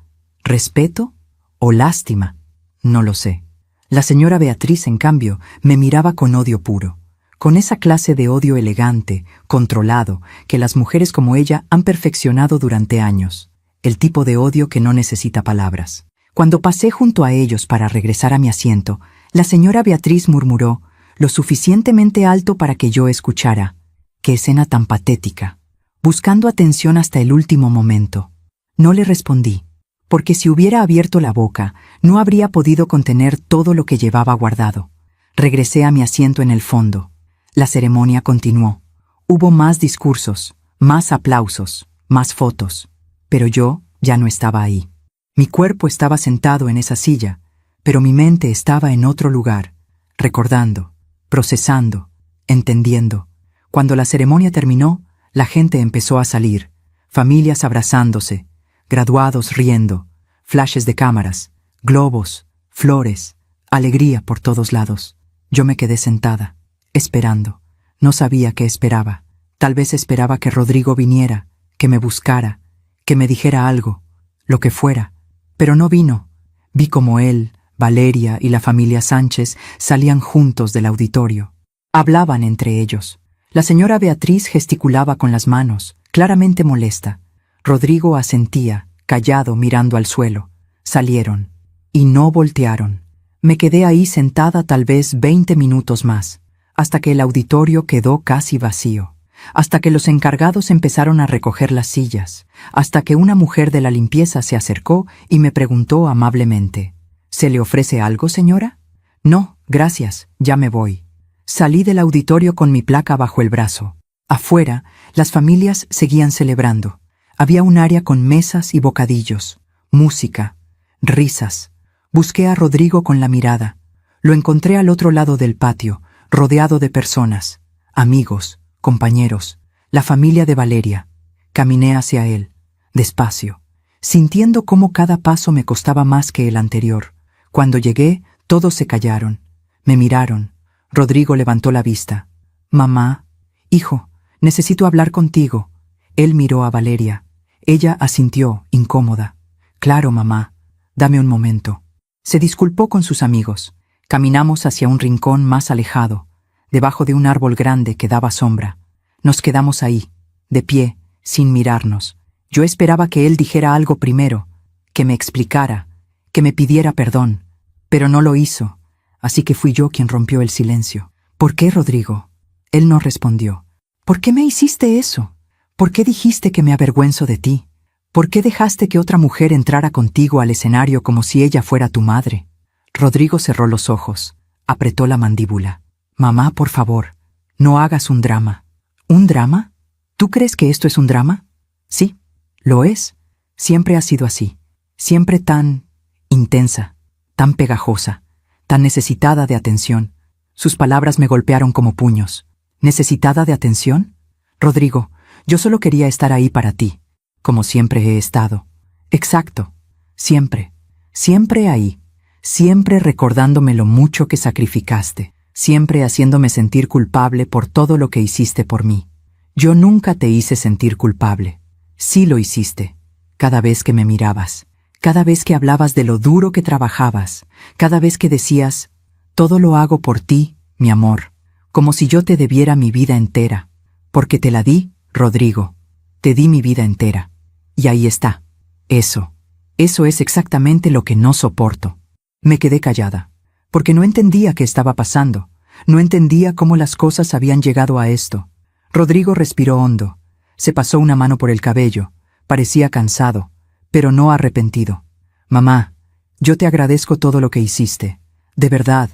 respeto o lástima. No lo sé. La señora Beatriz, en cambio, me miraba con odio puro, con esa clase de odio elegante, controlado, que las mujeres como ella han perfeccionado durante años. El tipo de odio que no necesita palabras. Cuando pasé junto a ellos para regresar a mi asiento, la señora Beatriz murmuró, lo suficientemente alto para que yo escuchara. ¡Qué escena tan patética! Buscando atención hasta el último momento. No le respondí, porque si hubiera abierto la boca, no habría podido contener todo lo que llevaba guardado. Regresé a mi asiento en el fondo. La ceremonia continuó. Hubo más discursos, más aplausos, más fotos. Pero yo ya no estaba ahí. Mi cuerpo estaba sentado en esa silla, pero mi mente estaba en otro lugar, recordando, procesando, entendiendo. Cuando la ceremonia terminó, la gente empezó a salir, familias abrazándose, graduados riendo, flashes de cámaras, globos, flores, alegría por todos lados. Yo me quedé sentada, esperando. No sabía qué esperaba. Tal vez esperaba que Rodrigo viniera, que me buscara, que me dijera algo, lo que fuera. Pero no vino. Vi como él, Valeria y la familia Sánchez salían juntos del auditorio. Hablaban entre ellos. La señora Beatriz gesticulaba con las manos, claramente molesta. Rodrigo asentía, callado, mirando al suelo. Salieron. Y no voltearon. Me quedé ahí sentada tal vez 20 minutos más, hasta que el auditorio quedó casi vacío, hasta que los encargados empezaron a recoger las sillas, hasta que una mujer de la limpieza se acercó y me preguntó amablemente: ¿Se le ofrece algo, señora? No, gracias, ya me voy. Salí del auditorio con mi placa bajo el brazo. Afuera, las familias seguían celebrando. Había un área con mesas y bocadillos, música, risas. Busqué a Rodrigo con la mirada. Lo encontré al otro lado del patio, rodeado de personas, amigos, compañeros, la familia de Valeria. Caminé hacia él, despacio, sintiendo cómo cada paso me costaba más que el anterior. Cuando llegué, todos se callaron, me miraron. Rodrigo levantó la vista. Mamá, hijo, necesito hablar contigo. Él miró a Valeria. Ella asintió, incómoda. Claro, mamá, dame un momento. Se disculpó con sus amigos. Caminamos hacia un rincón más alejado, debajo de un árbol grande que daba sombra. Nos quedamos ahí, de pie, sin mirarnos. Yo esperaba que él dijera algo primero, que me explicara, que me pidiera perdón, pero no lo hizo, así que fui yo quien rompió el silencio. ¿Por qué, Rodrigo? Él no respondió. ¿Por qué me hiciste eso? ¿Por qué dijiste que me avergüenzo de ti? ¿Por qué dejaste que otra mujer entrara contigo al escenario como si ella fuera tu madre? Rodrigo cerró los ojos, apretó la mandíbula. Mamá, por favor, no hagas un drama. ¿Un drama? ¿Tú crees que esto es un drama? Sí, lo es. Siempre ha sido así. Siempre tan intensa, tan pegajosa, tan necesitada de atención. Sus palabras me golpearon como puños. ¿Necesitada de atención? Rodrigo, yo solo quería estar ahí para ti, como siempre he estado. Exacto, siempre, siempre ahí, siempre recordándome lo mucho que sacrificaste, siempre haciéndome sentir culpable por todo lo que hiciste por mí. Yo nunca te hice sentir culpable. Sí lo hiciste, cada vez que me mirabas, cada vez que hablabas de lo duro que trabajabas, cada vez que decías, todo lo hago por ti, mi amor, como si yo te debiera mi vida entera, porque te la di, Rodrigo, te di mi vida entera. Y ahí está. Eso es exactamente lo que no soporto. Me quedé callada, porque no entendía qué estaba pasando, no entendía cómo las cosas habían llegado a esto. Rodrigo respiró hondo, se pasó una mano por el cabello, parecía cansado, pero no arrepentido. Mamá, yo te agradezco todo lo que hiciste, de verdad,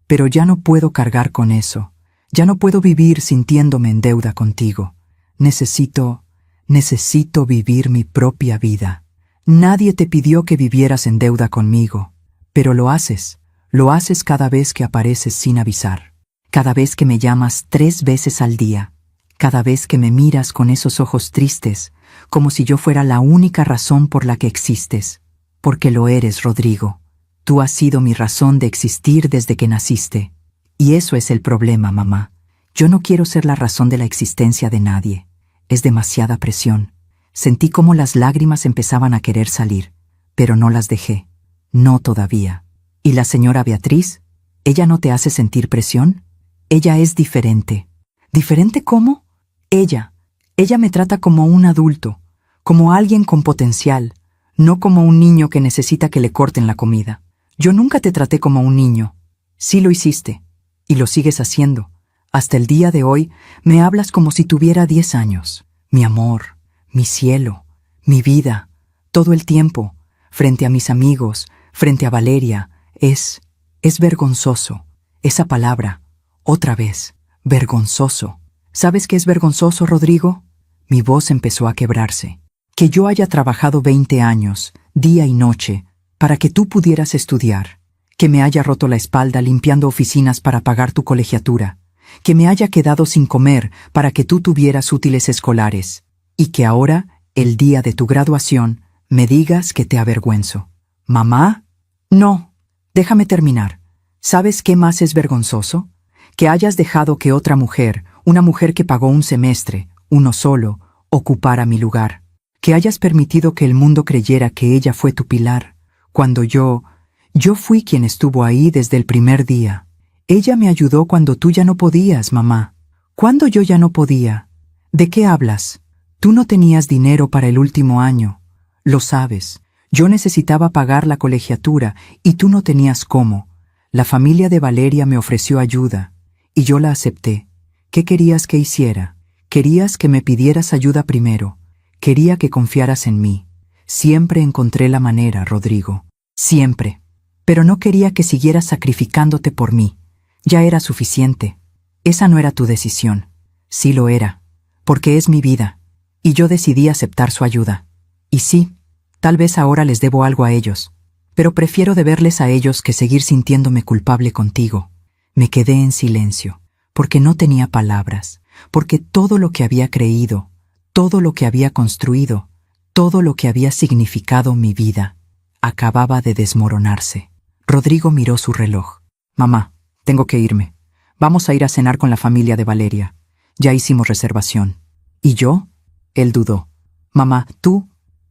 pero ya no puedo cargar con eso, ya no puedo vivir sintiéndome en deuda contigo. Necesito vivir mi propia vida. Nadie te pidió que vivieras en deuda conmigo, pero lo haces cada vez que apareces sin avisar, cada vez que me llamas 3 veces al día, cada vez que me miras con esos ojos tristes, como si yo fuera la única razón por la que existes, porque lo eres, Rodrigo. Tú has sido mi razón de existir desde que naciste, y eso es el problema, mamá. Yo no quiero ser la razón de la existencia de nadie. Es demasiada presión. Sentí cómo las lágrimas empezaban a querer salir, pero no las dejé. No todavía. ¿Y la señora Beatriz? ¿Ella no te hace sentir presión? Ella es diferente. ¿Diferente cómo? Ella me trata como un adulto, como alguien con potencial, no como un niño que necesita que le corten la comida. Yo nunca te traté como un niño. Sí lo hiciste, y lo sigues haciendo. Hasta el día de hoy me hablas como si tuviera 10 años. Mi amor, mi cielo, mi vida, todo el tiempo, frente a mis amigos, frente a Valeria. Es vergonzoso. Esa palabra, otra vez, vergonzoso. ¿Sabes qué es vergonzoso, Rodrigo? Mi voz empezó a quebrarse. Que yo haya trabajado 20 años, día y noche, para que tú pudieras estudiar. Que me haya roto la espalda limpiando oficinas para pagar tu colegiatura. Que me haya quedado sin comer para que tú tuvieras útiles escolares, y que ahora, el día de tu graduación, me digas que te avergüenzo. ¿Mamá? No, Déjame terminar. ¿Sabes qué más es vergonzoso? Que hayas dejado que otra mujer, una mujer que pagó un semestre, uno solo, ocupara mi lugar. Que hayas permitido que el mundo creyera que ella fue tu pilar, cuando yo fui quien estuvo ahí desde el primer día. Ella me ayudó cuando tú ya no podías, mamá. ¿Cuándo yo ya no podía? ¿De qué hablas? Tú no tenías dinero para el último año. Lo sabes. Yo necesitaba pagar la colegiatura y tú no tenías cómo. La familia de Valeria me ofreció ayuda y yo la acepté. ¿Qué querías que hiciera? Querías que me pidieras ayuda primero. Quería que confiaras en mí. Siempre encontré la manera, Rodrigo. Siempre. Pero no quería que siguieras sacrificándote por mí. Ya era suficiente. Esa no era tu decisión. Sí lo era. Porque es mi vida. Y yo decidí aceptar su ayuda. Y sí, tal vez ahora les debo algo a ellos. Pero prefiero deberles a ellos que seguir sintiéndome culpable contigo. Me quedé en silencio, porque no tenía palabras, porque todo lo que había creído, todo lo que había construido, todo lo que había significado mi vida, acababa de desmoronarse. Rodrigo miró su reloj. Mamá, tengo que irme. Vamos a ir a cenar con la familia de Valeria. Ya hicimos reservación. ¿Y yo? Él dudó. Mamá, tú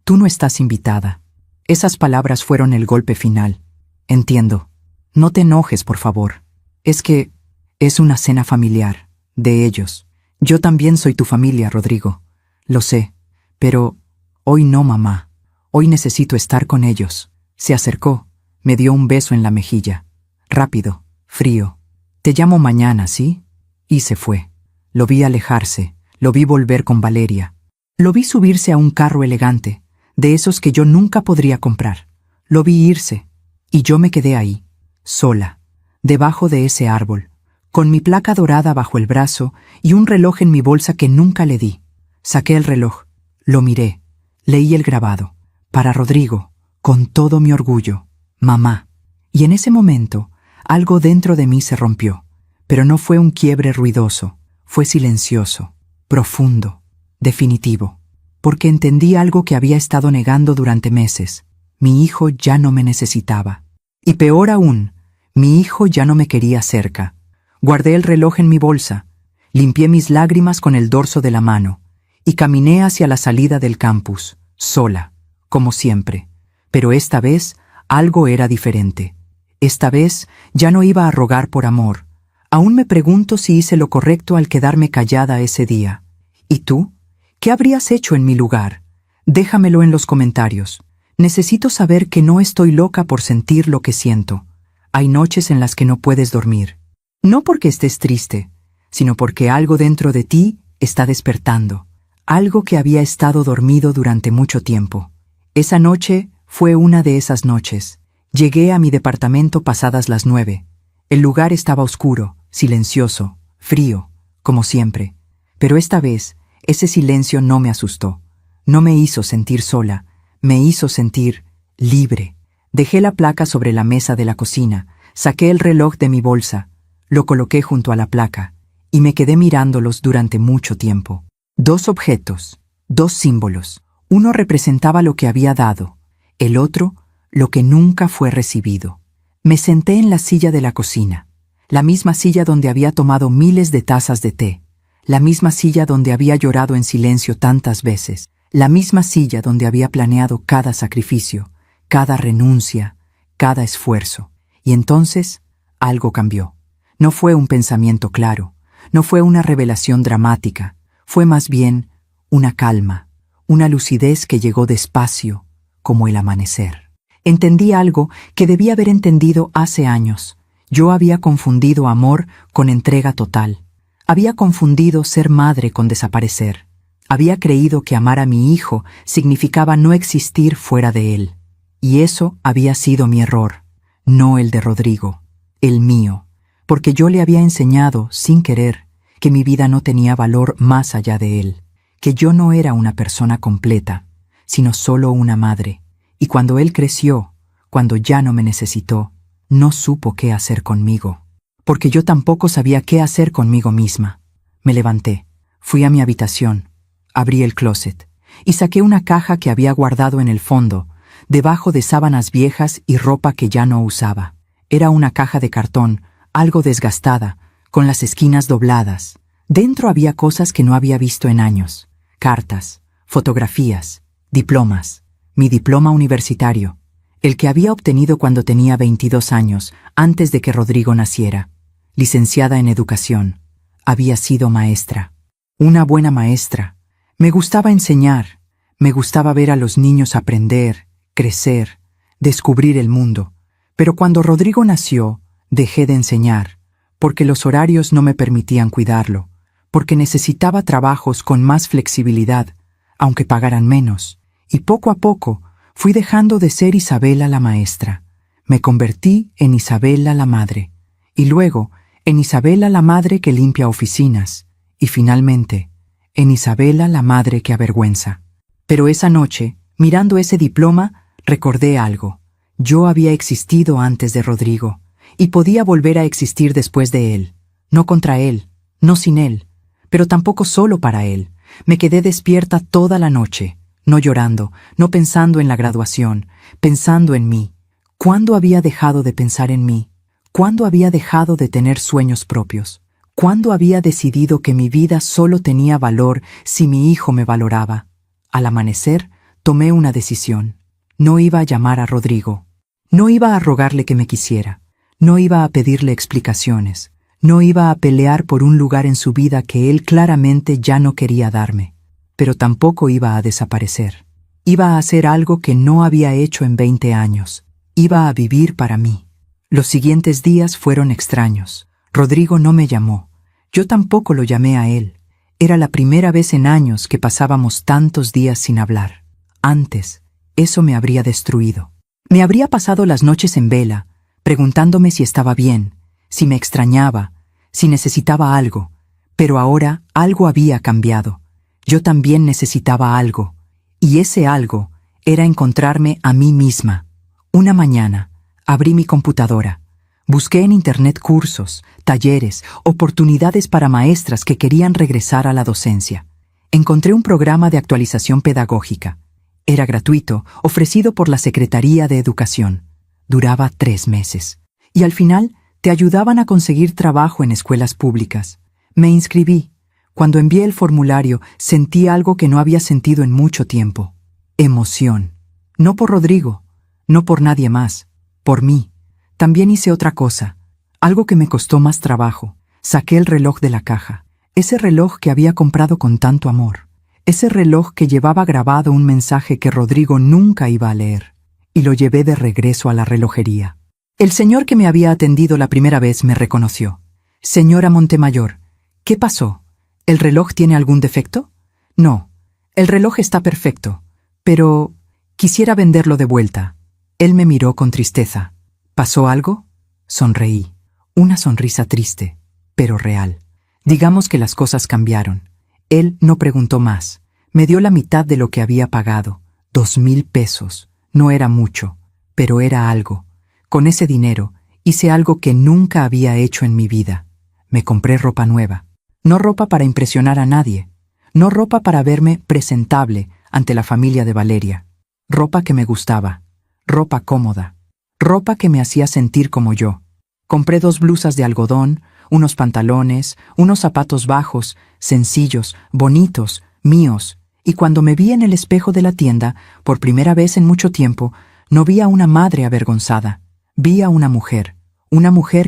no estás invitada. Esas palabras fueron el golpe final. Entiendo. No te enojes, por favor. Es que es una cena familiar, de ellos. Yo también soy tu familia, Rodrigo. Lo sé. Pero hoy no, mamá. Hoy necesito estar con ellos. Se acercó, me dio un beso en la mejilla. Rápido, frío. Te llamo mañana, ¿sí? Y se fue. Lo vi alejarse, lo vi volver con Valeria. Lo vi subirse a un carro elegante, de esos que yo nunca podría comprar. Lo vi irse, y yo me quedé ahí, sola, debajo de ese árbol, con mi placa dorada bajo el brazo y un reloj en mi bolsa que nunca le di. Saqué el reloj, lo miré, leí el grabado. Para Rodrigo, con todo mi orgullo, mamá. Y en ese momento, algo dentro de mí se rompió, pero no fue un quiebre ruidoso, fue silencioso, profundo, definitivo, porque entendí algo que había estado negando durante meses. Mi hijo ya no me necesitaba. Y peor aún, mi hijo ya no me quería cerca. Guardé el reloj en mi bolsa, limpié mis lágrimas con el dorso de la mano y caminé hacia la salida del campus, sola, como siempre. Pero esta vez algo era diferente. Esta vez ya no iba a rogar por amor. Aún me pregunto si hice lo correcto al quedarme callada ese día. ¿Y tú? ¿Qué habrías hecho en mi lugar? Déjamelo en los comentarios. Necesito saber que no estoy loca por sentir lo que siento. Hay noches en las que no puedes dormir. No porque estés triste, sino porque algo dentro de ti está despertando. Algo que había estado dormido durante mucho tiempo. Esa noche fue una de esas noches. Llegué a mi departamento pasadas las 9. El lugar estaba oscuro, silencioso, frío, como siempre. Pero esta vez, ese silencio no me asustó. No me hizo sentir sola, me hizo sentir libre. Dejé la placa sobre la mesa de la cocina, saqué el reloj de mi bolsa, lo coloqué junto a la placa, y me quedé mirándolos durante mucho tiempo. 2 objetos, 2 símbolos. Uno representaba lo que había dado, el otro, lo que nunca fue recibido. Me senté en la silla de la cocina, la misma silla donde había tomado miles de tazas de té, la misma silla donde había llorado en silencio tantas veces, la misma silla donde había planeado cada sacrificio, cada renuncia, cada esfuerzo. Y entonces, algo cambió. No fue un pensamiento claro, no fue una revelación dramática, fue más bien una calma, una lucidez que llegó despacio, como el amanecer. Entendí algo que debía haber entendido hace años. Yo había confundido amor con entrega total. Había confundido ser madre con desaparecer. Había creído que amar a mi hijo significaba no existir fuera de él. Y eso había sido mi error, no el de Rodrigo, el mío, porque yo le había enseñado, sin querer, que mi vida no tenía valor más allá de él, que yo no era una persona completa, sino solo una madre. Y cuando él creció, cuando ya no me necesitó, no supo qué hacer conmigo, porque yo tampoco sabía qué hacer conmigo misma. Me levanté, fui a mi habitación, abrí el closet y saqué una caja que había guardado en el fondo, debajo de sábanas viejas y ropa que ya no usaba. Era una caja de cartón, algo desgastada, con las esquinas dobladas. Dentro había cosas que no había visto en años. Cartas, fotografías, diplomas. Mi diploma universitario, el que había obtenido cuando tenía 22 años, antes de que Rodrigo naciera. Licenciada en educación. Había sido maestra. Una buena maestra. Me gustaba enseñar. Me gustaba ver a los niños aprender, crecer, descubrir el mundo. Pero cuando Rodrigo nació, dejé de enseñar, porque los horarios no me permitían cuidarlo, porque necesitaba trabajos con más flexibilidad, aunque pagaran menos, y poco a poco fui dejando de ser Isabela la maestra. Me convertí en Isabela la madre, y luego en Isabela la madre que limpia oficinas, y finalmente en Isabela la madre que avergüenza. Pero esa noche, mirando ese diploma, recordé algo. Yo había existido antes de Rodrigo, y podía volver a existir después de él. No contra él, no sin él, pero tampoco solo para él. Me quedé despierta toda la noche, no llorando, no pensando en la graduación, pensando en mí. ¿Cuándo había dejado de pensar en mí? ¿Cuándo había dejado de tener sueños propios? ¿Cuándo había decidido que mi vida solo tenía valor si mi hijo me valoraba? Al amanecer, tomé una decisión. No iba a llamar a Rodrigo. No iba a rogarle que me quisiera. No iba a pedirle explicaciones. No iba a pelear por un lugar en su vida que él claramente ya no quería darme. Pero tampoco iba a desaparecer. Iba a hacer algo que no había hecho en 20 años. Iba a vivir para mí. Los siguientes días fueron extraños. Rodrigo no me llamó. Yo tampoco lo llamé a él. Era la primera vez en años que pasábamos tantos días sin hablar. Antes, eso me habría destruido. Me habría pasado las noches en vela, preguntándome si estaba bien, si me extrañaba, si necesitaba algo. Pero ahora algo había cambiado. Yo también necesitaba algo. Y ese algo era encontrarme a mí misma. Una mañana, abrí mi computadora. Busqué en internet cursos, talleres, oportunidades para maestras que querían regresar a la docencia. Encontré un programa de actualización pedagógica. Era gratuito, ofrecido por la Secretaría de Educación. Duraba 3 meses. Y al final, te ayudaban a conseguir trabajo en escuelas públicas. Me inscribí. Cuando envié el formulario, sentí algo que no había sentido en mucho tiempo. Emoción. No por Rodrigo, no por nadie más, por mí. También hice otra cosa, algo que me costó más trabajo. Saqué el reloj de la caja, ese reloj que había comprado con tanto amor, ese reloj que llevaba grabado un mensaje que Rodrigo nunca iba a leer, y lo llevé de regreso a la relojería. El señor que me había atendido la primera vez me reconoció. «Señora Montemayor, ¿qué pasó? ¿El reloj tiene algún defecto?» «No, el reloj está perfecto, pero quisiera venderlo de vuelta». Él me miró con tristeza. ¿Pasó algo? Sonreí. Una sonrisa triste, pero real. Digamos que las cosas cambiaron. Él no preguntó más. Me dio la mitad de lo que había pagado. 2,000 pesos. No era mucho, pero era algo. Con ese dinero hice algo que nunca había hecho en mi vida. Me compré ropa nueva. No ropa para impresionar a nadie. No ropa para verme presentable ante la familia de Valeria. Ropa que me gustaba. Ropa cómoda. Ropa que me hacía sentir como yo. Compré 2 blusas de algodón, unos pantalones, unos zapatos bajos, sencillos, bonitos, míos, y cuando me vi en el espejo de la tienda, por primera vez en mucho tiempo, no vi a una madre avergonzada. Vi a una mujer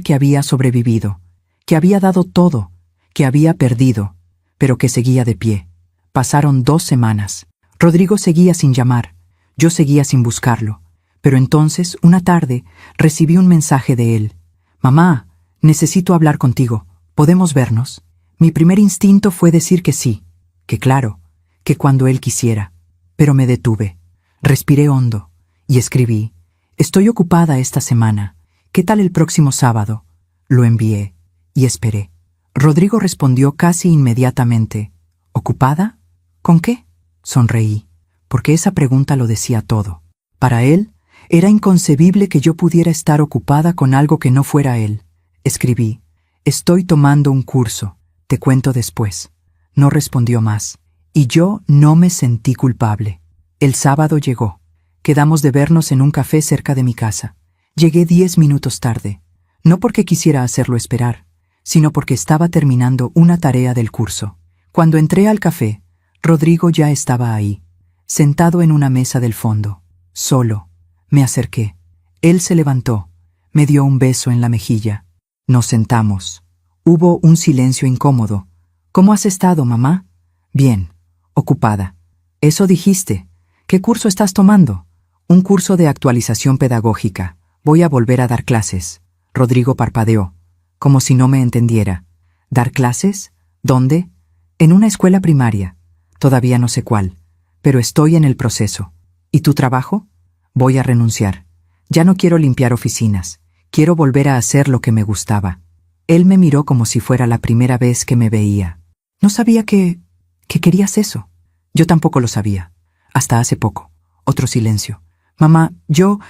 que había sobrevivido, que había dado todo, que había perdido, pero que seguía de pie. Pasaron 2 semanas. Rodrigo seguía sin llamar, yo seguía sin buscarlo. Pero entonces, una tarde, recibí un mensaje de él. «Mamá, necesito hablar contigo. ¿Podemos vernos?» Mi primer instinto fue decir que sí, que claro, que cuando él quisiera. Pero me detuve. Respiré hondo y escribí: «Estoy ocupada esta semana. ¿Qué tal el próximo sábado?» Lo envié y esperé. Rodrigo respondió casi inmediatamente: «¿Ocupada? ¿Con qué?» Sonreí, porque esa pregunta lo decía todo. Para él, era inconcebible que yo pudiera estar ocupada con algo que no fuera él. Escribí: «Estoy tomando un curso. Te cuento después». No respondió más, y yo no me sentí culpable. El sábado llegó. Quedamos de vernos en un café cerca de mi casa. Llegué 10 minutos tarde, no porque quisiera hacerlo esperar, sino porque estaba terminando una tarea del curso. Cuando entré al café, Rodrigo ya estaba ahí, sentado en una mesa del fondo, solo. Me acerqué. Él se levantó, me dio un beso en la mejilla. Nos sentamos. Hubo un silencio incómodo. ¿Cómo has estado, mamá? Bien. Ocupada. Eso dijiste. ¿Qué curso estás tomando? Un curso de actualización pedagógica. Voy a volver a dar clases. Rodrigo parpadeó, como si no me entendiera. ¿Dar clases? ¿Dónde? En una escuela primaria. Todavía no sé cuál, pero estoy en el proceso. ¿Y tu trabajo? Voy a renunciar. Ya no quiero limpiar oficinas. Quiero volver a hacer lo que me gustaba. Él me miró como si fuera la primera vez que me veía. No sabía que querías eso. Yo tampoco lo sabía. Hasta hace poco. Otro silencio. Mamá, yo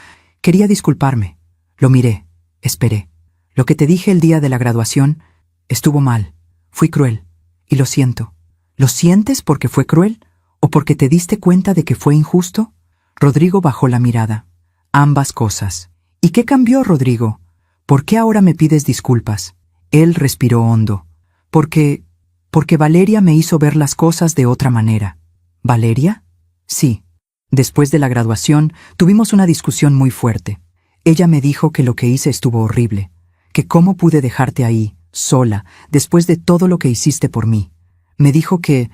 quería disculparme. Lo miré. Esperé. Lo que te dije el día de la graduación estuvo mal. Fui cruel. Y lo siento. ¿Lo sientes porque fue cruel? ¿O porque te diste cuenta de que fue injusto? Rodrigo bajó la mirada. Ambas cosas. ¿Y qué cambió, Rodrigo? ¿Por qué ahora me pides disculpas? Él respiró hondo. Porque Valeria me hizo ver las cosas de otra manera. ¿Valeria? Sí. Después de la graduación, tuvimos una discusión muy fuerte. Ella me dijo que lo que hice estuvo horrible, que cómo pude dejarte ahí, sola, después de todo lo que hiciste por mí. Me dijo que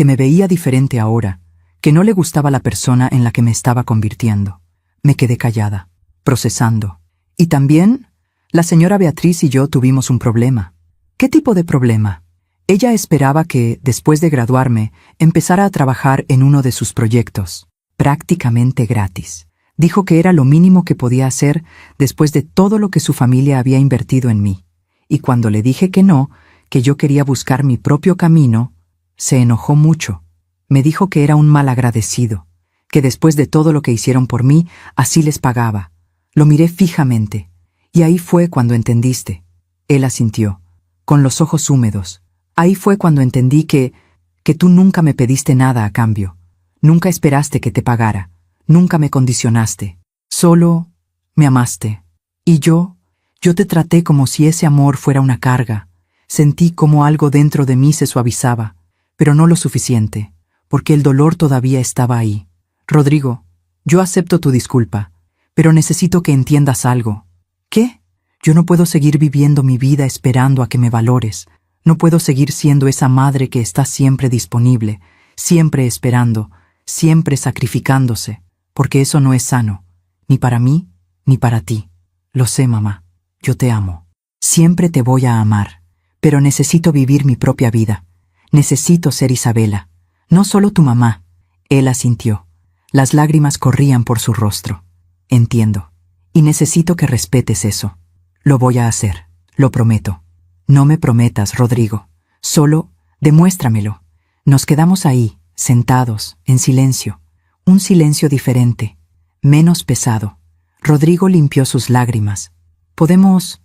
me veía diferente ahora, que no le gustaba la persona en la que me estaba convirtiendo. Me quedé callada, procesando. Y también, la señora Beatriz y yo tuvimos un problema. ¿Qué tipo de problema? Ella esperaba que, después de graduarme, empezara a trabajar en uno de sus proyectos, prácticamente gratis. Dijo que era lo mínimo que podía hacer después de todo lo que su familia había invertido en mí. Y cuando le dije que no, que yo quería buscar mi propio camino, se enojó mucho. Me dijo que era un malagradecido, que después de todo lo que hicieron por mí, así les pagaba. Lo miré fijamente, y ahí fue cuando entendiste. Él asintió, con los ojos húmedos. Ahí fue cuando entendí que tú nunca me pediste nada a cambio. Nunca esperaste que te pagara. Nunca me condicionaste. Solo me amaste. Y yo te traté como si ese amor fuera una carga. Sentí como algo dentro de mí se suavizaba, pero no lo suficiente, porque el dolor todavía estaba ahí. Rodrigo, yo acepto tu disculpa, pero necesito que entiendas algo. ¿Qué? Yo no puedo seguir viviendo mi vida esperando a que me valores. No puedo seguir siendo esa madre que está siempre disponible, siempre esperando, siempre sacrificándose, porque eso no es sano, ni para mí, ni para ti. Lo sé, mamá. Yo te amo. Siempre te voy a amar, pero necesito vivir mi propia vida. Necesito ser Isabela, no solo tu mamá. Él asintió. Las lágrimas corrían por su rostro. Entiendo. Y necesito que respetes eso. Lo voy a hacer, lo prometo. No me prometas, Rodrigo. Solo demuéstramelo. Nos quedamos ahí, sentados, en silencio. Un silencio diferente, menos pesado. Rodrigo limpió sus lágrimas. ¿Podemos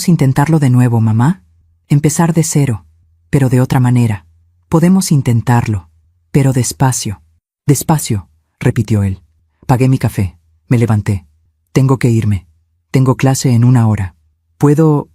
intentarlo de nuevo, mamá? Empezar de cero, pero de otra manera. Podemos intentarlo, pero despacio. Despacio, repitió él. Pagué mi café. Me levanté. Tengo que irme. Tengo clase en 1 hora. ¿Puedo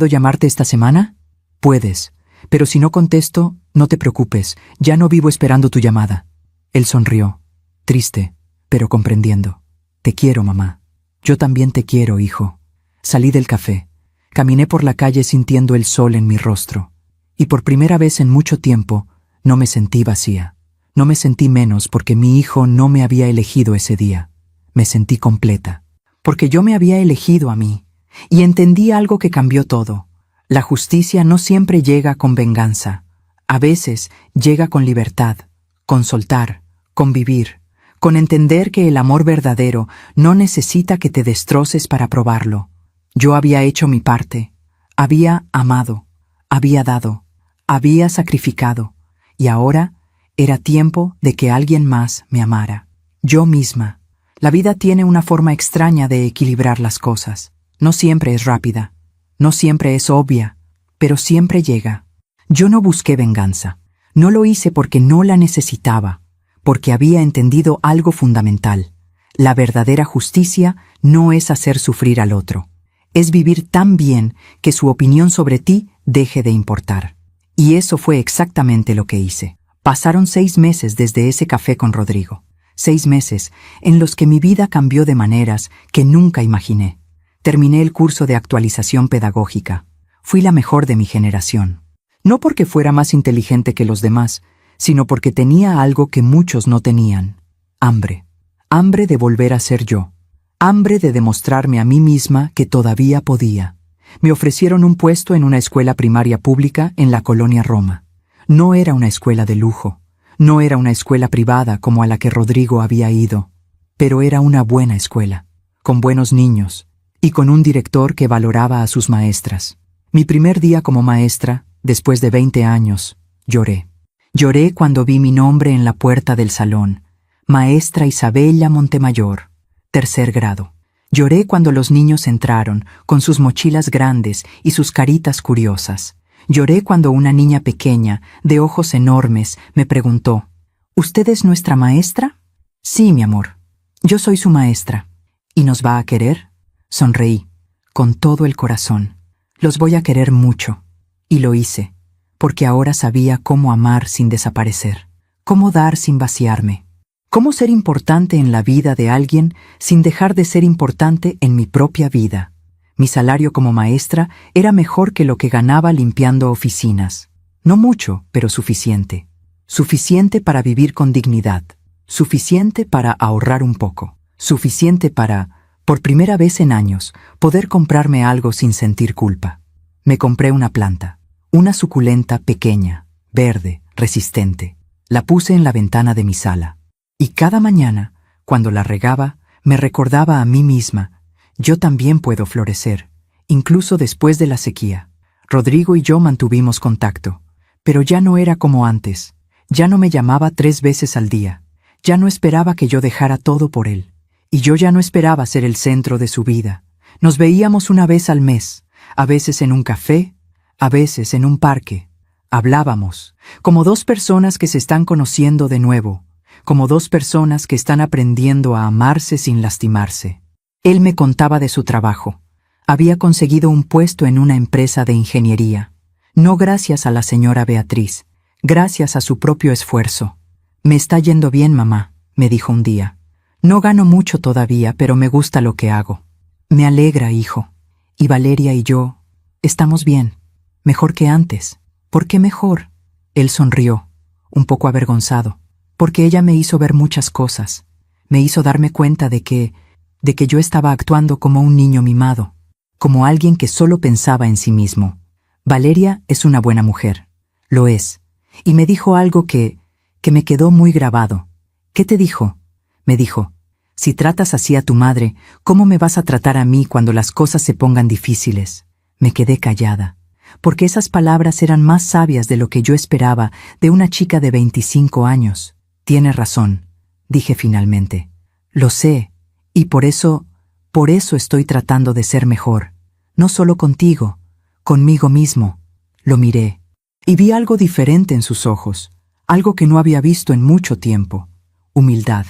llamarte esta semana? Puedes, pero si no contesto, no te preocupes. Ya no vivo esperando tu llamada. Él sonrió, triste, pero comprendiendo. Te quiero, mamá. Yo también te quiero, hijo. Salí del café. Caminé por la calle sintiendo el sol en mi rostro. Y por primera vez en mucho tiempo, no me sentí vacía. No me sentí menos porque mi hijo no me había elegido ese día. Me sentí completa. Porque yo me había elegido a mí. Y entendí algo que cambió todo. La justicia no siempre llega con venganza. A veces llega con libertad, con soltar, con vivir, con entender que el amor verdadero no necesita que te destroces para probarlo. Yo había hecho mi parte. Había amado, había dado, había sacrificado. Y ahora era tiempo de que alguien más me amara. Yo misma. La vida tiene una forma extraña de equilibrar las cosas. No siempre es rápida, no siempre es obvia, pero siempre llega. Yo no busqué venganza. No lo hice porque no la necesitaba, porque había entendido algo fundamental. La verdadera justicia no es hacer sufrir al otro. Es vivir tan bien que su opinión sobre ti deje de importar. Y eso fue exactamente lo que hice. Pasaron 6 meses desde ese café con Rodrigo. 6 meses en los que mi vida cambió de maneras que nunca imaginé. Terminé el curso de actualización pedagógica. Fui la mejor de mi generación. No porque fuera más inteligente que los demás, sino porque tenía algo que muchos no tenían. Hambre. Hambre de volver a ser yo. Hambre de demostrarme a mí misma que todavía podía. Me ofrecieron un puesto en una escuela primaria pública en la colonia Roma. No era una escuela de lujo. No era una escuela privada como a la que Rodrigo había ido. Pero era una buena escuela, con buenos niños, y con un director que valoraba a sus maestras. Mi primer día como maestra, después de 20 años, lloré. Lloré cuando vi mi nombre en la puerta del salón. Maestra Isabella Montemayor, 3er grado. Lloré cuando los niños entraron, con sus mochilas grandes y sus caritas curiosas. Lloré cuando una niña pequeña, de ojos enormes, me preguntó, ¿Usted es nuestra maestra? Sí, mi amor. Yo soy su maestra. ¿Y nos va a querer? Sonreí, con todo el corazón. Los voy a querer mucho. Y lo hice, porque ahora sabía cómo amar sin desaparecer, cómo dar sin vaciarme. ¿Cómo ser importante en la vida de alguien sin dejar de ser importante en mi propia vida? Mi salario como maestra era mejor que lo que ganaba limpiando oficinas. No mucho, pero suficiente. Suficiente para vivir con dignidad. Suficiente para ahorrar un poco. Suficiente para, por primera vez en años, poder comprarme algo sin sentir culpa. Me compré una planta. Una suculenta pequeña, verde, resistente. La puse en la ventana de mi sala. Y cada mañana, cuando la regaba, me recordaba a mí misma, yo también puedo florecer, incluso después de la sequía. Rodrigo y yo mantuvimos contacto, pero ya no era como antes. Ya no me llamaba 3 veces al día. Ya no esperaba que yo dejara todo por él. Y yo ya no esperaba ser el centro de su vida. Nos veíamos una vez al mes, a veces en un café, a veces en un parque. Hablábamos, como 2 personas que se están conociendo de nuevo, como 2 personas que están aprendiendo a amarse sin lastimarse. Él me contaba de su trabajo. Había conseguido un puesto en una empresa de ingeniería. No gracias a la señora Beatriz, gracias a su propio esfuerzo. Me está yendo bien, mamá, me dijo un día. No gano mucho todavía, pero me gusta lo que hago. Me alegra, hijo. Y Valeria y yo, estamos bien. Mejor que antes. ¿Por qué mejor? Él sonrió, un poco avergonzado. Porque ella me hizo ver muchas cosas. Me hizo darme cuenta de que yo estaba actuando como un niño mimado, como alguien que solo pensaba en sí mismo. Valeria es una buena mujer. Lo es. Y me dijo algo que me quedó muy grabado. ¿Qué te dijo? Me dijo, si tratas así a tu madre, ¿cómo me vas a tratar a mí cuando las cosas se pongan difíciles? Me quedé callada, porque esas palabras eran más sabias de lo que yo esperaba de una chica de 25 años. Tienes razón, dije finalmente. Lo sé, y por eso estoy tratando de ser mejor. No solo contigo, conmigo mismo. Lo miré, y vi algo diferente en sus ojos, algo que no había visto en mucho tiempo. Humildad.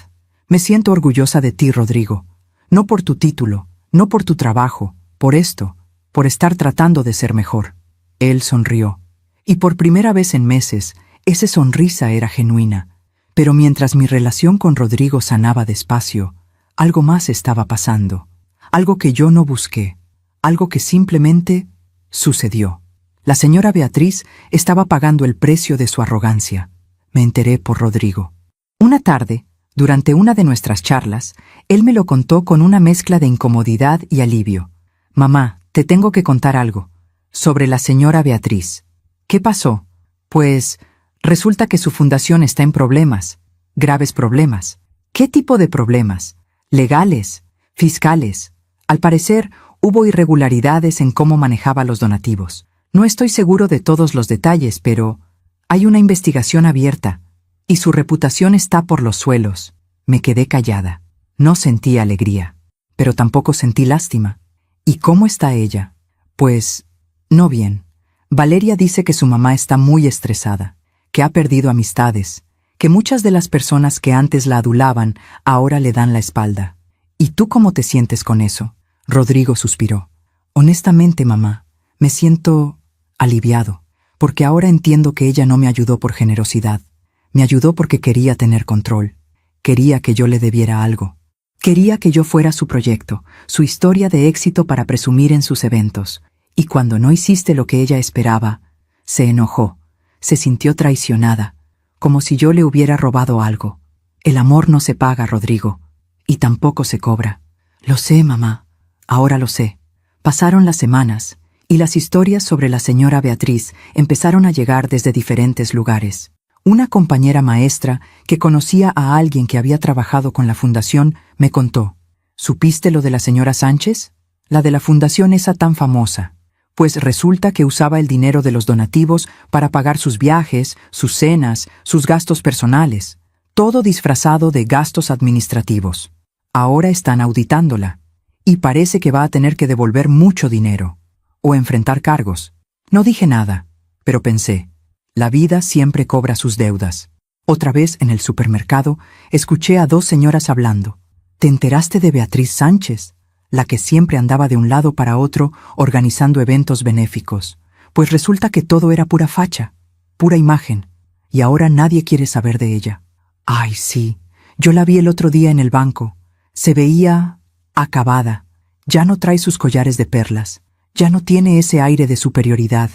Me siento orgullosa de ti, Rodrigo. No por tu título, no por tu trabajo, por esto, por estar tratando de ser mejor. Él sonrió, y por primera vez en meses, esa sonrisa era genuina. Pero mientras mi relación con Rodrigo sanaba despacio, algo más estaba pasando, algo que yo no busqué, algo que simplemente sucedió. La señora Beatriz estaba pagando el precio de su arrogancia. Me enteré por Rodrigo. Una tarde, durante una de nuestras charlas, él me lo contó con una mezcla de incomodidad y alivio. Mamá, te tengo que contar algo. Sobre la señora Beatriz. ¿Qué pasó? Pues resulta que su fundación está en problemas, graves problemas. ¿Qué tipo de problemas? Legales, fiscales. Al parecer, hubo irregularidades en cómo manejaba los donativos. No estoy seguro de todos los detalles, pero hay una investigación abierta, y su reputación está por los suelos. Me quedé callada. No sentí alegría, pero tampoco sentí lástima. ¿Y cómo está ella? Pues, no bien. Valeria dice que su mamá está muy estresada, que ha perdido amistades, que muchas de las personas que antes la adulaban ahora le dan la espalda. ¿Y tú cómo te sientes con eso? Rodrigo suspiró. Honestamente, mamá, me siento aliviado, porque ahora entiendo que ella no me ayudó por generosidad. Me ayudó porque quería tener control. Quería que yo le debiera algo. Quería que yo fuera su proyecto, su historia de éxito para presumir en sus eventos. Y cuando no hiciste lo que ella esperaba, se enojó, se sintió traicionada, como si yo le hubiera robado algo. El amor no se paga, Rodrigo, y tampoco se cobra. Lo sé, mamá, ahora lo sé. Pasaron las semanas, y las historias sobre la señora Beatriz empezaron a llegar desde diferentes lugares. Una compañera maestra que conocía a alguien que había trabajado con la fundación me contó: ¿supiste lo de la señora Sánchez? La de la fundación esa tan famosa. Pues resulta que usaba el dinero de los donativos para pagar sus viajes, sus cenas, sus gastos personales, todo disfrazado de gastos administrativos. Ahora están auditándola, y parece que va a tener que devolver mucho dinero, o enfrentar cargos. No dije nada, pero pensé, la vida siempre cobra sus deudas. Otra vez en el supermercado escuché a dos señoras hablando. ¿Te enteraste de Beatriz Sánchez? La que siempre andaba de un lado para otro organizando eventos benéficos. Pues resulta que todo era pura facha, pura imagen, y ahora nadie quiere saber de ella. Ay, sí, yo la vi el otro día en el banco. Se veía acabada. Ya no trae sus collares de perlas. Ya no tiene ese aire de superioridad.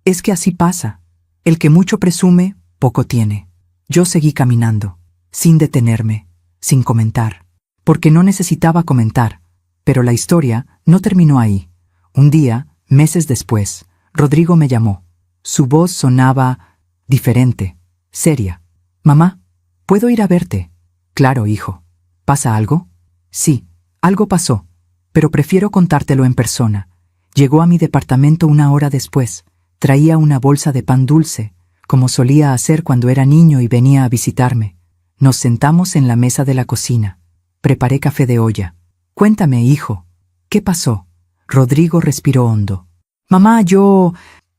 Es que así pasa. El que mucho presume, poco tiene. Yo seguí caminando, sin detenerme, sin comentar, porque no necesitaba comentar. Pero la historia no terminó ahí. Un día, meses después, Rodrigo me llamó. Su voz sonaba diferente, seria. Mamá, ¿puedo ir a verte? Claro, hijo. ¿Pasa algo? Sí, algo pasó, pero prefiero contártelo en persona. Llegó a mi departamento una hora después. Traía una bolsa de pan dulce, como solía hacer cuando era niño y venía a visitarme. Nos sentamos en la mesa de la cocina. Preparé café de olla. Cuéntame, hijo, ¿qué pasó? Rodrigo respiró hondo. Mamá, yo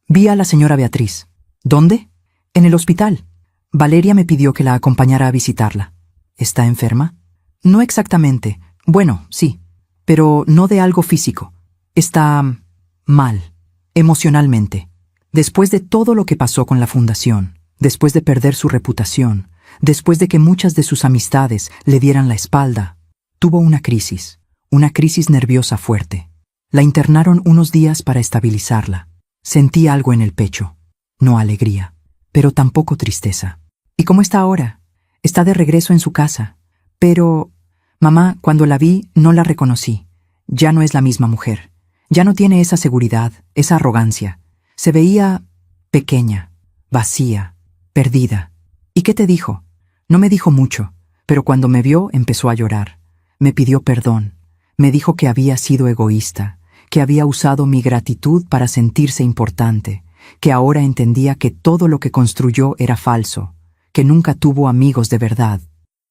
vi a la señora Beatriz. ¿Dónde? En el hospital. Valeria me pidió que la acompañara a visitarla. ¿Está enferma? No exactamente. Bueno, sí, pero no de algo físico. Está mal, emocionalmente. Después de todo lo que pasó con la fundación, después de perder su reputación, después de que muchas de sus amistades le dieran la espalda, tuvo una crisis nerviosa fuerte. La internaron unos días para estabilizarla. Sentí algo en el pecho, no alegría, pero tampoco tristeza. ¿Y cómo está ahora? Está de regreso en su casa. Pero, mamá, cuando la vi, no la reconocí. Ya no es la misma mujer. Ya no tiene esa seguridad, esa arrogancia. Se veía pequeña, vacía, perdida. ¿Y qué te dijo? No me dijo mucho, pero cuando me vio empezó a llorar. Me pidió perdón. Me dijo que había sido egoísta, que había usado mi gratitud para sentirse importante, que ahora entendía que todo lo que construyó era falso, que nunca tuvo amigos de verdad,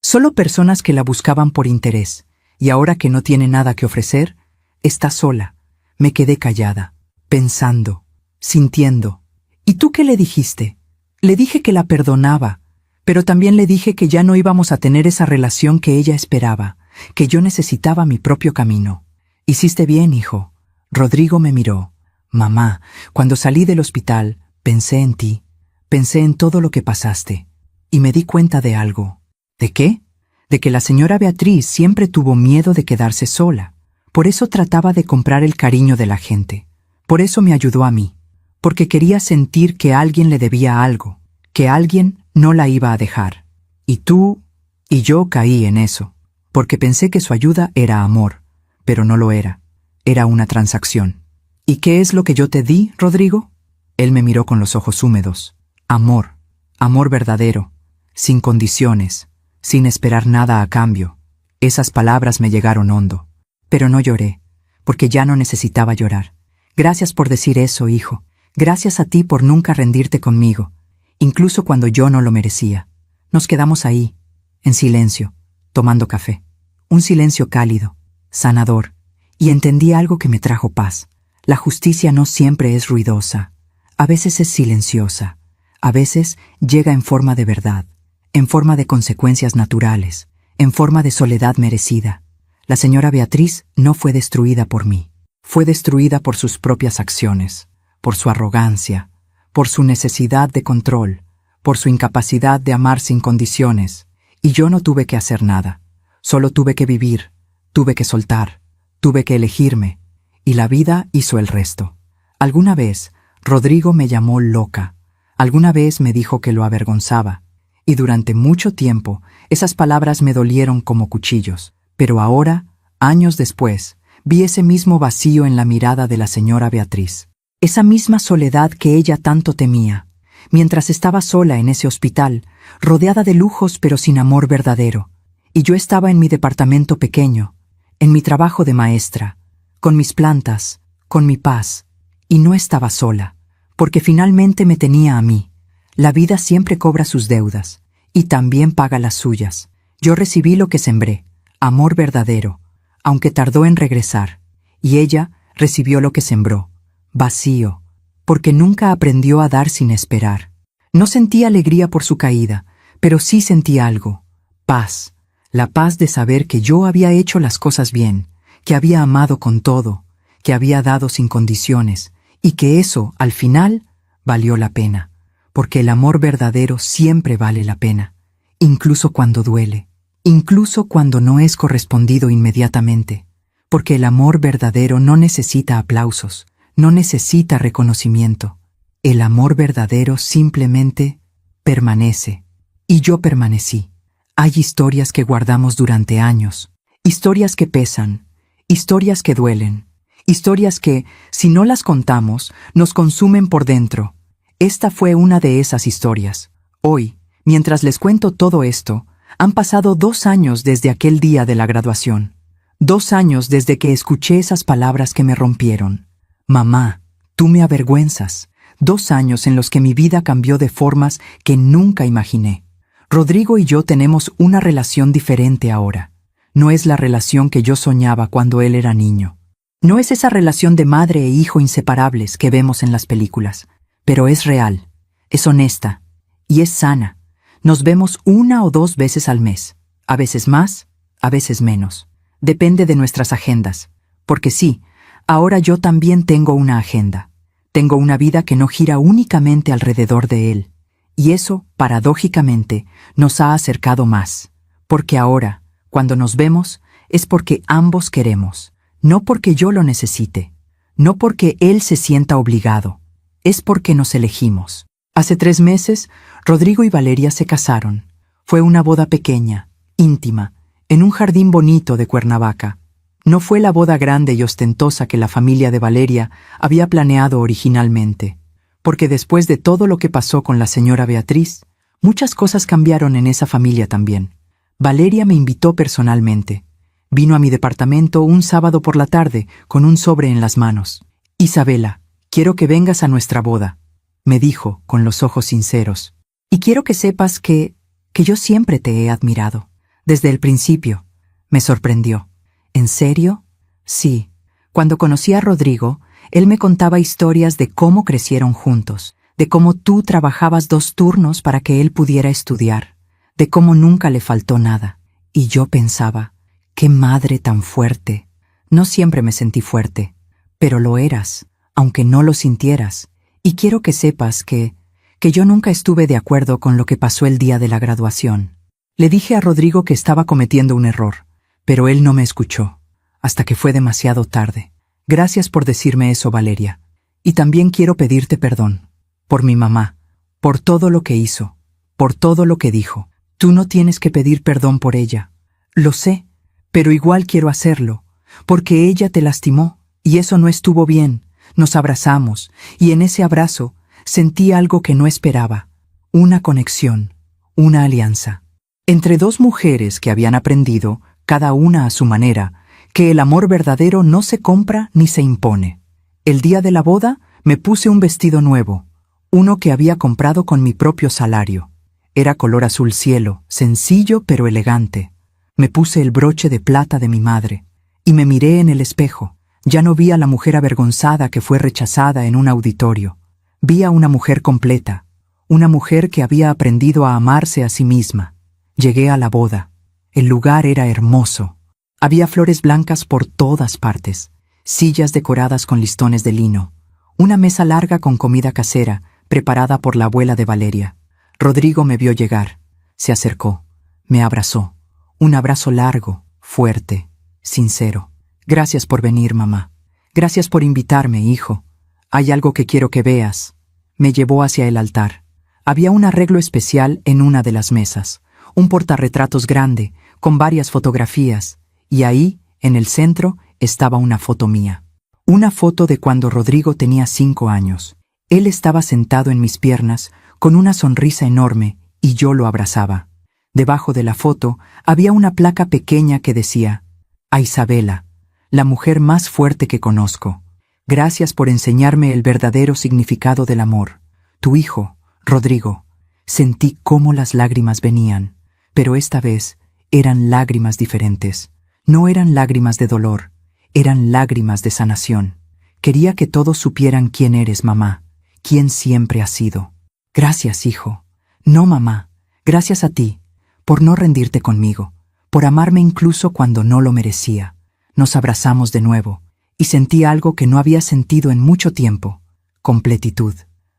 solo personas que la buscaban por interés, y ahora que no tiene nada que ofrecer, está sola. Me quedé callada, pensando, sintiendo. ¿Y tú qué le dijiste? Le dije que la perdonaba, pero también le dije que ya no íbamos a tener esa relación que ella esperaba, que yo necesitaba mi propio camino. Hiciste bien, hijo. Rodrigo me miró. Mamá, cuando salí del hospital, pensé en ti, pensé en todo lo que pasaste, y me di cuenta de algo. ¿De qué? De que la señora Beatriz siempre tuvo miedo de quedarse sola. Por eso trataba de comprar el cariño de la gente. Por eso me ayudó a mí. Porque quería sentir que alguien le debía algo, que alguien no la iba a dejar. Y tú y yo caí en eso, porque pensé que su ayuda era amor, pero no lo era. Era una transacción. ¿Y qué es lo que yo te di, Rodrigo? Él me miró con los ojos húmedos. Amor, amor verdadero, sin condiciones, sin esperar nada a cambio. Esas palabras me llegaron hondo. Pero no lloré, porque ya no necesitaba llorar. Gracias por decir eso, hijo. Gracias a ti por nunca rendirte conmigo, incluso cuando yo no lo merecía. Nos quedamos ahí, en silencio, tomando café. Un silencio cálido, sanador, y entendí algo que me trajo paz. La justicia no siempre es ruidosa. A veces es silenciosa. A veces llega en forma de verdad, en forma de consecuencias naturales, en forma de soledad merecida. La señora Beatriz no fue destruida por mí. Fue destruida por sus propias acciones, por su arrogancia, por su necesidad de control, por su incapacidad de amar sin condiciones. Y yo no tuve que hacer nada. Solo tuve que vivir, tuve que soltar, tuve que elegirme, y la vida hizo el resto. Alguna vez, Rodrigo me llamó loca. Alguna vez me dijo que lo avergonzaba. Y durante mucho tiempo, esas palabras me dolieron como cuchillos. Pero ahora, años después, vi ese mismo vacío en la mirada de la señora Beatriz. Esa misma soledad que ella tanto temía, mientras estaba sola en ese hospital, rodeada de lujos pero sin amor verdadero. Y yo estaba en mi departamento pequeño, en mi trabajo de maestra, con mis plantas, con mi paz. Y no estaba sola, porque finalmente me tenía a mí. La vida siempre cobra sus deudas, y también paga las suyas. Yo recibí lo que sembré, amor verdadero, aunque tardó en regresar, y ella recibió lo que sembró, vacío, porque nunca aprendió a dar sin esperar. No sentí alegría por su caída, pero sí sentí algo, paz, la paz de saber que yo había hecho las cosas bien, que había amado con todo, que había dado sin condiciones, y que eso, al final, valió la pena, porque el amor verdadero siempre vale la pena, incluso cuando duele, incluso cuando no es correspondido inmediatamente, porque el amor verdadero no necesita aplausos, no necesita reconocimiento. El amor verdadero simplemente permanece. Y yo permanecí. Hay historias que guardamos durante años, historias que pesan, historias que duelen, historias que, si no las contamos, nos consumen por dentro. Esta fue una de esas historias. Hoy, mientras les cuento todo esto, han pasado 2 años desde aquel día de la graduación. 2 años desde que escuché esas palabras que me rompieron. Mamá, tú me avergüenzas. 2 años en los que mi vida cambió de formas que nunca imaginé. Rodrigo y yo tenemos una relación diferente ahora. No es la relación que yo soñaba cuando él era niño. No es esa relación de madre e hijo inseparables que vemos en las películas. Pero es real, es honesta y es sana. Nos vemos 1 o 2 veces al mes, a veces más, a veces menos. Depende de nuestras agendas, porque sí, ahora yo también tengo una agenda. Tengo una vida que no gira únicamente alrededor de él. Y eso, paradójicamente, nos ha acercado más. Porque ahora, cuando nos vemos, es porque ambos queremos. No porque yo lo necesite. No porque él se sienta obligado. Es porque nos elegimos. Hace 3 meses, Rodrigo y Valeria se casaron. Fue una boda pequeña, íntima, en un jardín bonito de Cuernavaca. No fue la boda grande y ostentosa que la familia de Valeria había planeado originalmente, porque después de todo lo que pasó con la señora Beatriz, muchas cosas cambiaron en esa familia también. Valeria me invitó personalmente. Vino a mi departamento un sábado por la tarde con un sobre en las manos. Isabela, quiero que vengas a nuestra boda, me dijo con los ojos sinceros. Y quiero que sepas que yo siempre te he admirado. Desde el principio. Me sorprendió. ¿En serio? Sí. Cuando conocí a Rodrigo, él me contaba historias de cómo crecieron juntos, de cómo tú trabajabas 2 turnos para que él pudiera estudiar, de cómo nunca le faltó nada. Y yo pensaba, ¡qué madre tan fuerte! No siempre me sentí fuerte, pero lo eras, aunque no lo sintieras. Y quiero que sepas que yo nunca estuve de acuerdo con lo que pasó el día de la graduación. Le dije a Rodrigo que estaba cometiendo un error, pero él no me escuchó, hasta que fue demasiado tarde. Gracias por decirme eso, Valeria. Y también quiero pedirte perdón, por mi mamá, por todo lo que hizo, por todo lo que dijo. Tú no tienes que pedir perdón por ella. Lo sé, pero igual quiero hacerlo, porque ella te lastimó, y eso no estuvo bien. Nos abrazamos, y en ese abrazo sentí algo que no esperaba, una conexión, una alianza. Entre 2 mujeres que habían aprendido, cada una a su manera, que el amor verdadero no se compra ni se impone. El día de la boda me puse un vestido nuevo, uno que había comprado con mi propio salario. Era color azul cielo, sencillo pero elegante. Me puse el broche de plata de mi madre, y me miré en el espejo. Ya no vi a la mujer avergonzada que fue rechazada en un auditorio. Vi a una mujer completa, una mujer que había aprendido a amarse a sí misma. Llegué a la boda. El lugar era hermoso. Había flores blancas por todas partes, sillas decoradas con listones de lino, una mesa larga con comida casera, preparada por la abuela de Valeria. Rodrigo me vio llegar. Se acercó. Me abrazó. Un abrazo largo, fuerte, sincero. Gracias por venir, mamá. Gracias por invitarme, hijo. Hay algo que quiero que veas. Me llevó hacia el altar. Había un arreglo especial en una de las mesas, un portarretratos grande, con varias fotografías, y ahí, en el centro, estaba una foto mía. Una foto de cuando Rodrigo tenía 5 años. Él estaba sentado en mis piernas, con una sonrisa enorme, y yo lo abrazaba. Debajo de la foto había una placa pequeña que decía: a Isabela, la mujer más fuerte que conozco. Gracias por enseñarme el verdadero significado del amor. Tu hijo, Rodrigo. Sentí cómo las lágrimas venían, pero esta vez eran lágrimas diferentes. No eran lágrimas de dolor, eran lágrimas de sanación. Quería que todos supieran quién eres, mamá, quién siempre has sido. Gracias, hijo. No, mamá, gracias a ti, por no rendirte conmigo, por amarme incluso cuando no lo merecía. Nos abrazamos de nuevo, y sentí algo que no había sentido en mucho tiempo: completitud.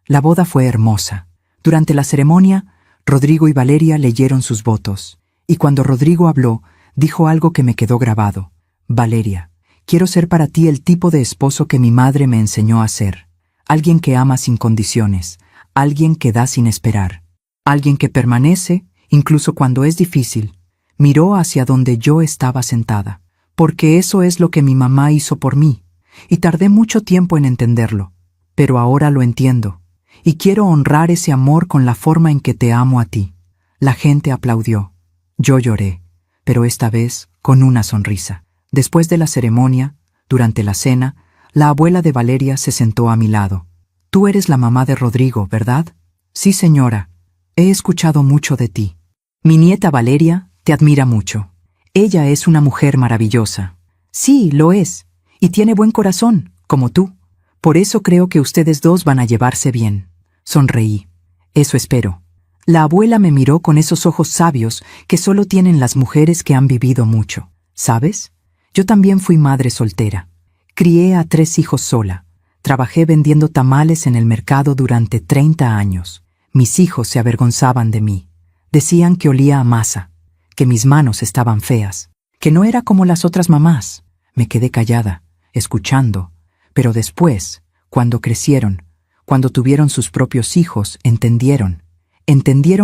La boda fue hermosa. Durante la ceremonia, Rodrigo y Valeria leyeron sus votos, y cuando Rodrigo habló, dijo algo que me quedó grabado. Valeria, quiero ser para ti el tipo de esposo que mi madre me enseñó a ser. Alguien que ama sin condiciones, alguien que da sin esperar, alguien que permanece, incluso cuando es difícil. Miró hacia donde yo estaba sentada, porque eso es lo que mi mamá hizo por mí, y tardé mucho tiempo en entenderlo, pero ahora lo entiendo. Y quiero honrar ese amor con la forma en que te amo a ti. La gente aplaudió. Yo lloré, pero esta vez con una sonrisa. Después de la ceremonia, durante la cena, la abuela de Valeria se sentó a mi lado. Tú eres la mamá de Rodrigo, ¿verdad? Sí, señora. He escuchado mucho de ti. Mi nieta Valeria te admira mucho. Ella es una mujer maravillosa. Sí, lo es. Y tiene buen corazón, como tú. Por eso creo que ustedes dos van a llevarse bien. Sonreí. Eso espero. La abuela me miró con esos ojos sabios que solo tienen las mujeres que han vivido mucho. ¿Sabes? Yo también fui madre soltera. Crié a 3 hijos sola. Trabajé vendiendo tamales en el mercado durante 30 años. Mis hijos se avergonzaban de mí. Decían que olía a masa, que mis manos estaban feas, que no era como las otras mamás. Me quedé callada, escuchando, pero después, cuando crecieron, cuando tuvieron sus propios hijos, entendieron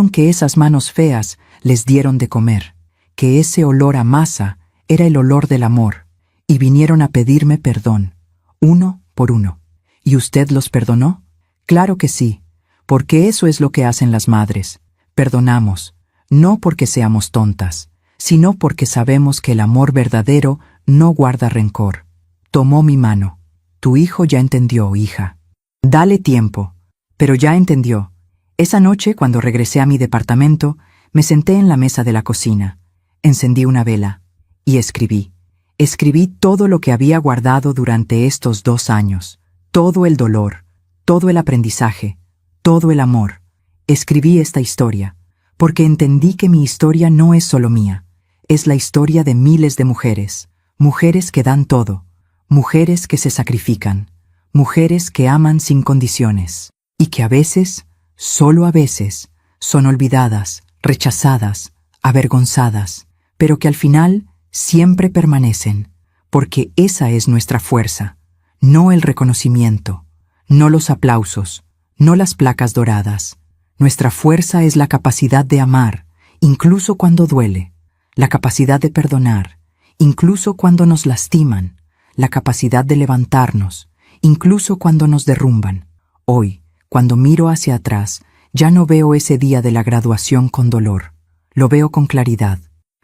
que esas manos feas les dieron de comer, que ese olor a masa era el olor del amor, y vinieron a pedirme perdón, uno por uno. ¿Y usted los perdonó? Claro que sí, porque eso es lo que hacen las madres. Perdonamos, no porque seamos tontas, sino porque sabemos que el amor verdadero no guarda rencor. Tomó mi mano. Tu hijo ya entendió, hija. Dale tiempo. Pero ya entendió. Esa noche, cuando regresé a mi departamento, me senté en la mesa de la cocina, encendí una vela y escribí. Escribí todo lo que había guardado durante estos 2 años, todo el dolor, todo el aprendizaje, todo el amor. Escribí esta historia, porque entendí que mi historia no es solo mía, es la historia de miles de mujeres, mujeres que dan todo, mujeres que se sacrifican, mujeres que aman sin condiciones, y que a veces, solo a veces, son olvidadas, rechazadas, avergonzadas, pero que al final siempre permanecen, porque esa es nuestra fuerza, no el reconocimiento, no los aplausos, no las placas doradas. Nuestra fuerza es la capacidad de amar, incluso cuando duele, la capacidad de perdonar, incluso cuando nos lastiman, la capacidad de levantarnos, incluso cuando nos derrumban. Hoy, cuando miro hacia atrás, ya no veo ese día de la graduación con dolor, lo veo con claridad,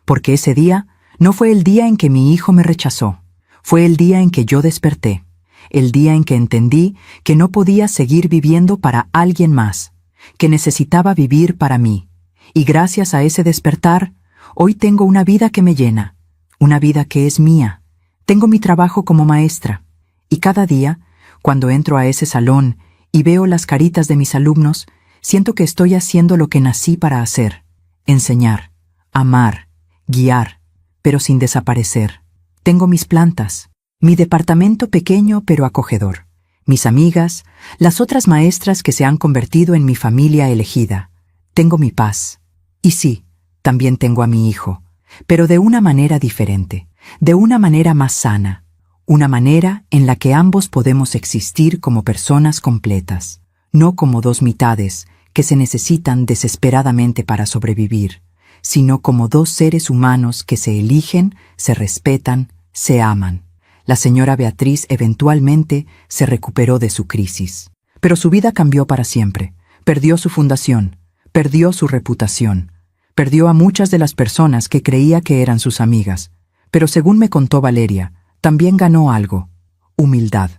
porque ese día no fue el día en que mi hijo me rechazó, fue el día en que yo desperté, el día en que entendí que no podía seguir viviendo para alguien más, que necesitaba vivir para mí, y gracias a ese despertar, hoy tengo una vida que me llena, una vida que es mía. Tengo mi trabajo como maestra, y cada día, cuando entro a ese salón y veo las caritas de mis alumnos, Siento que estoy haciendo lo que nací para hacer: enseñar, amar, guiar, pero sin desaparecer. Tengo mis plantas, mi departamento pequeño pero acogedor, mis amigas, las otras maestras que se han convertido en mi familia elegida. Tengo mi paz. Y sí, también tengo a mi hijo, pero de una manera diferente, de una manera más sana, una manera en la que ambos podemos existir como personas completas, no como dos mitades que se necesitan desesperadamente para sobrevivir, sino como dos seres humanos que se eligen, se respetan, se aman. La señora Beatriz eventualmente se recuperó de su crisis, pero su vida cambió para siempre. Perdió su fundación, perdió su reputación, perdió a muchas de las personas que creía que eran sus amigas. Pero según me contó Valeria, también ganó algo: humildad.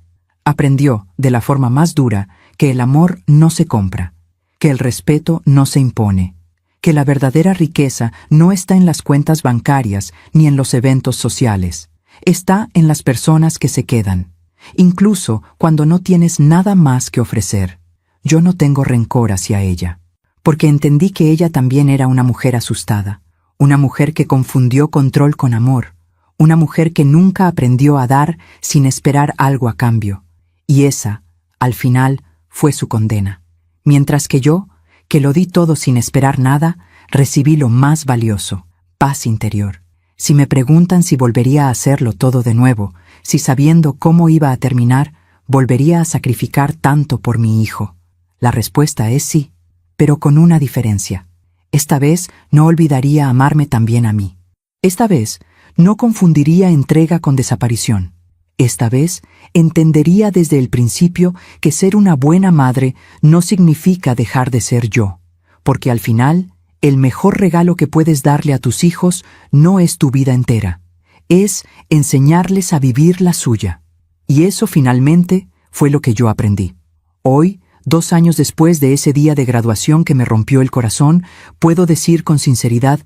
Aprendió, de la forma más dura, que el amor no se compra, que el respeto no se impone, que la verdadera riqueza no está en las cuentas bancarias ni en los eventos sociales. Está en las personas que se quedan, incluso cuando no tienes nada más que ofrecer. Yo no tengo rencor hacia ella, porque entendí que ella también era una mujer asustada, una mujer que confundió control con amor, una mujer que nunca aprendió a dar sin esperar algo a cambio, y esa, al final, fue su condena. Mientras que yo, que lo di todo sin esperar nada, recibí lo más valioso: paz interior. Si me preguntan si volvería a hacerlo todo de nuevo, si sabiendo cómo iba a terminar, volvería a sacrificar tanto por mi hijo, la respuesta es sí, pero con una diferencia. Esta vez no olvidaría amarme también a mí. Esta vez no confundiría entrega con desaparición. Esta vez entendería desde el principio que ser una buena madre no significa dejar de ser yo, porque al final, el mejor regalo que puedes darle a tus hijos no es tu vida entera, es enseñarles a vivir la suya. Y eso finalmente fue lo que yo aprendí. Hoy, 2 años después de ese día de graduación que me rompió el corazón, puedo decir con sinceridad: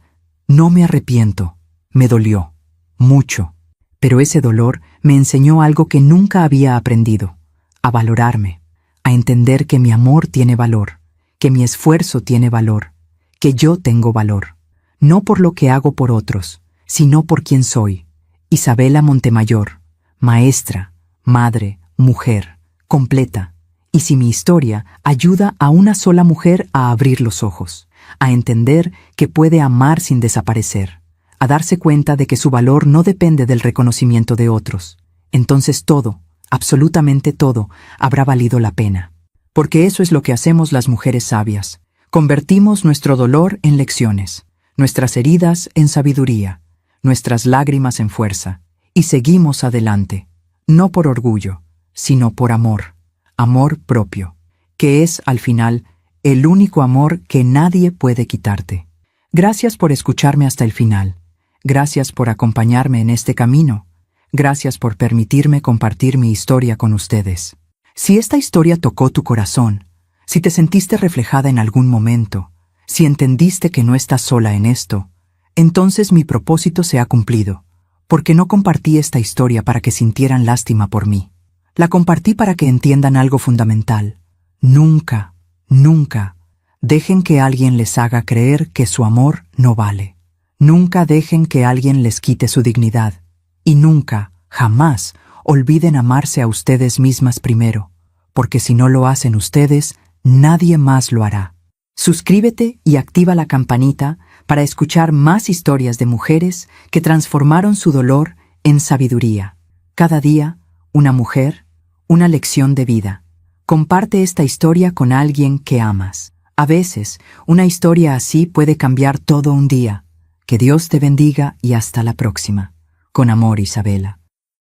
no me arrepiento, me dolió, mucho. Pero ese dolor me enseñó algo que nunca había aprendido: a valorarme, a entender que mi amor tiene valor, que mi esfuerzo tiene valor, que yo tengo valor, no por lo que hago por otros, sino por quien soy. Isabela Montemayor, maestra, madre, mujer, completa. Y si mi historia ayuda a una sola mujer a abrir los ojos, a entender que puede amar sin desaparecer, a darse cuenta de que su valor no depende del reconocimiento de otros, entonces todo, absolutamente todo, habrá valido la pena. Porque eso es lo que hacemos las mujeres sabias: convertimos nuestro dolor en lecciones, nuestras heridas en sabiduría, nuestras lágrimas en fuerza, y seguimos adelante, no por orgullo, sino por amor, amor propio, que es, al final, el único amor que nadie puede quitarte. Gracias por escucharme hasta el final. Gracias por acompañarme en este camino. Gracias por permitirme compartir mi historia con ustedes. Si esta historia tocó tu corazón, si te sentiste reflejada en algún momento, si entendiste que no estás sola en esto, entonces mi propósito se ha cumplido, porque no compartí esta historia para que sintieran lástima por mí. La compartí para que entiendan algo fundamental: nunca, nunca dejen que alguien les haga creer que su amor no vale. Nunca dejen que alguien les quite su dignidad. Y nunca, jamás, olviden amarse a ustedes mismas primero, porque si no lo hacen ustedes, nadie más lo hará. Suscríbete y activa la campanita para escuchar más historias de mujeres que transformaron su dolor en sabiduría. Cada día, una mujer, una lección de vida. Comparte esta historia con alguien que amas. A veces, una historia así puede cambiar todo un día. Que Dios te bendiga y hasta la próxima. Con amor, Isabela.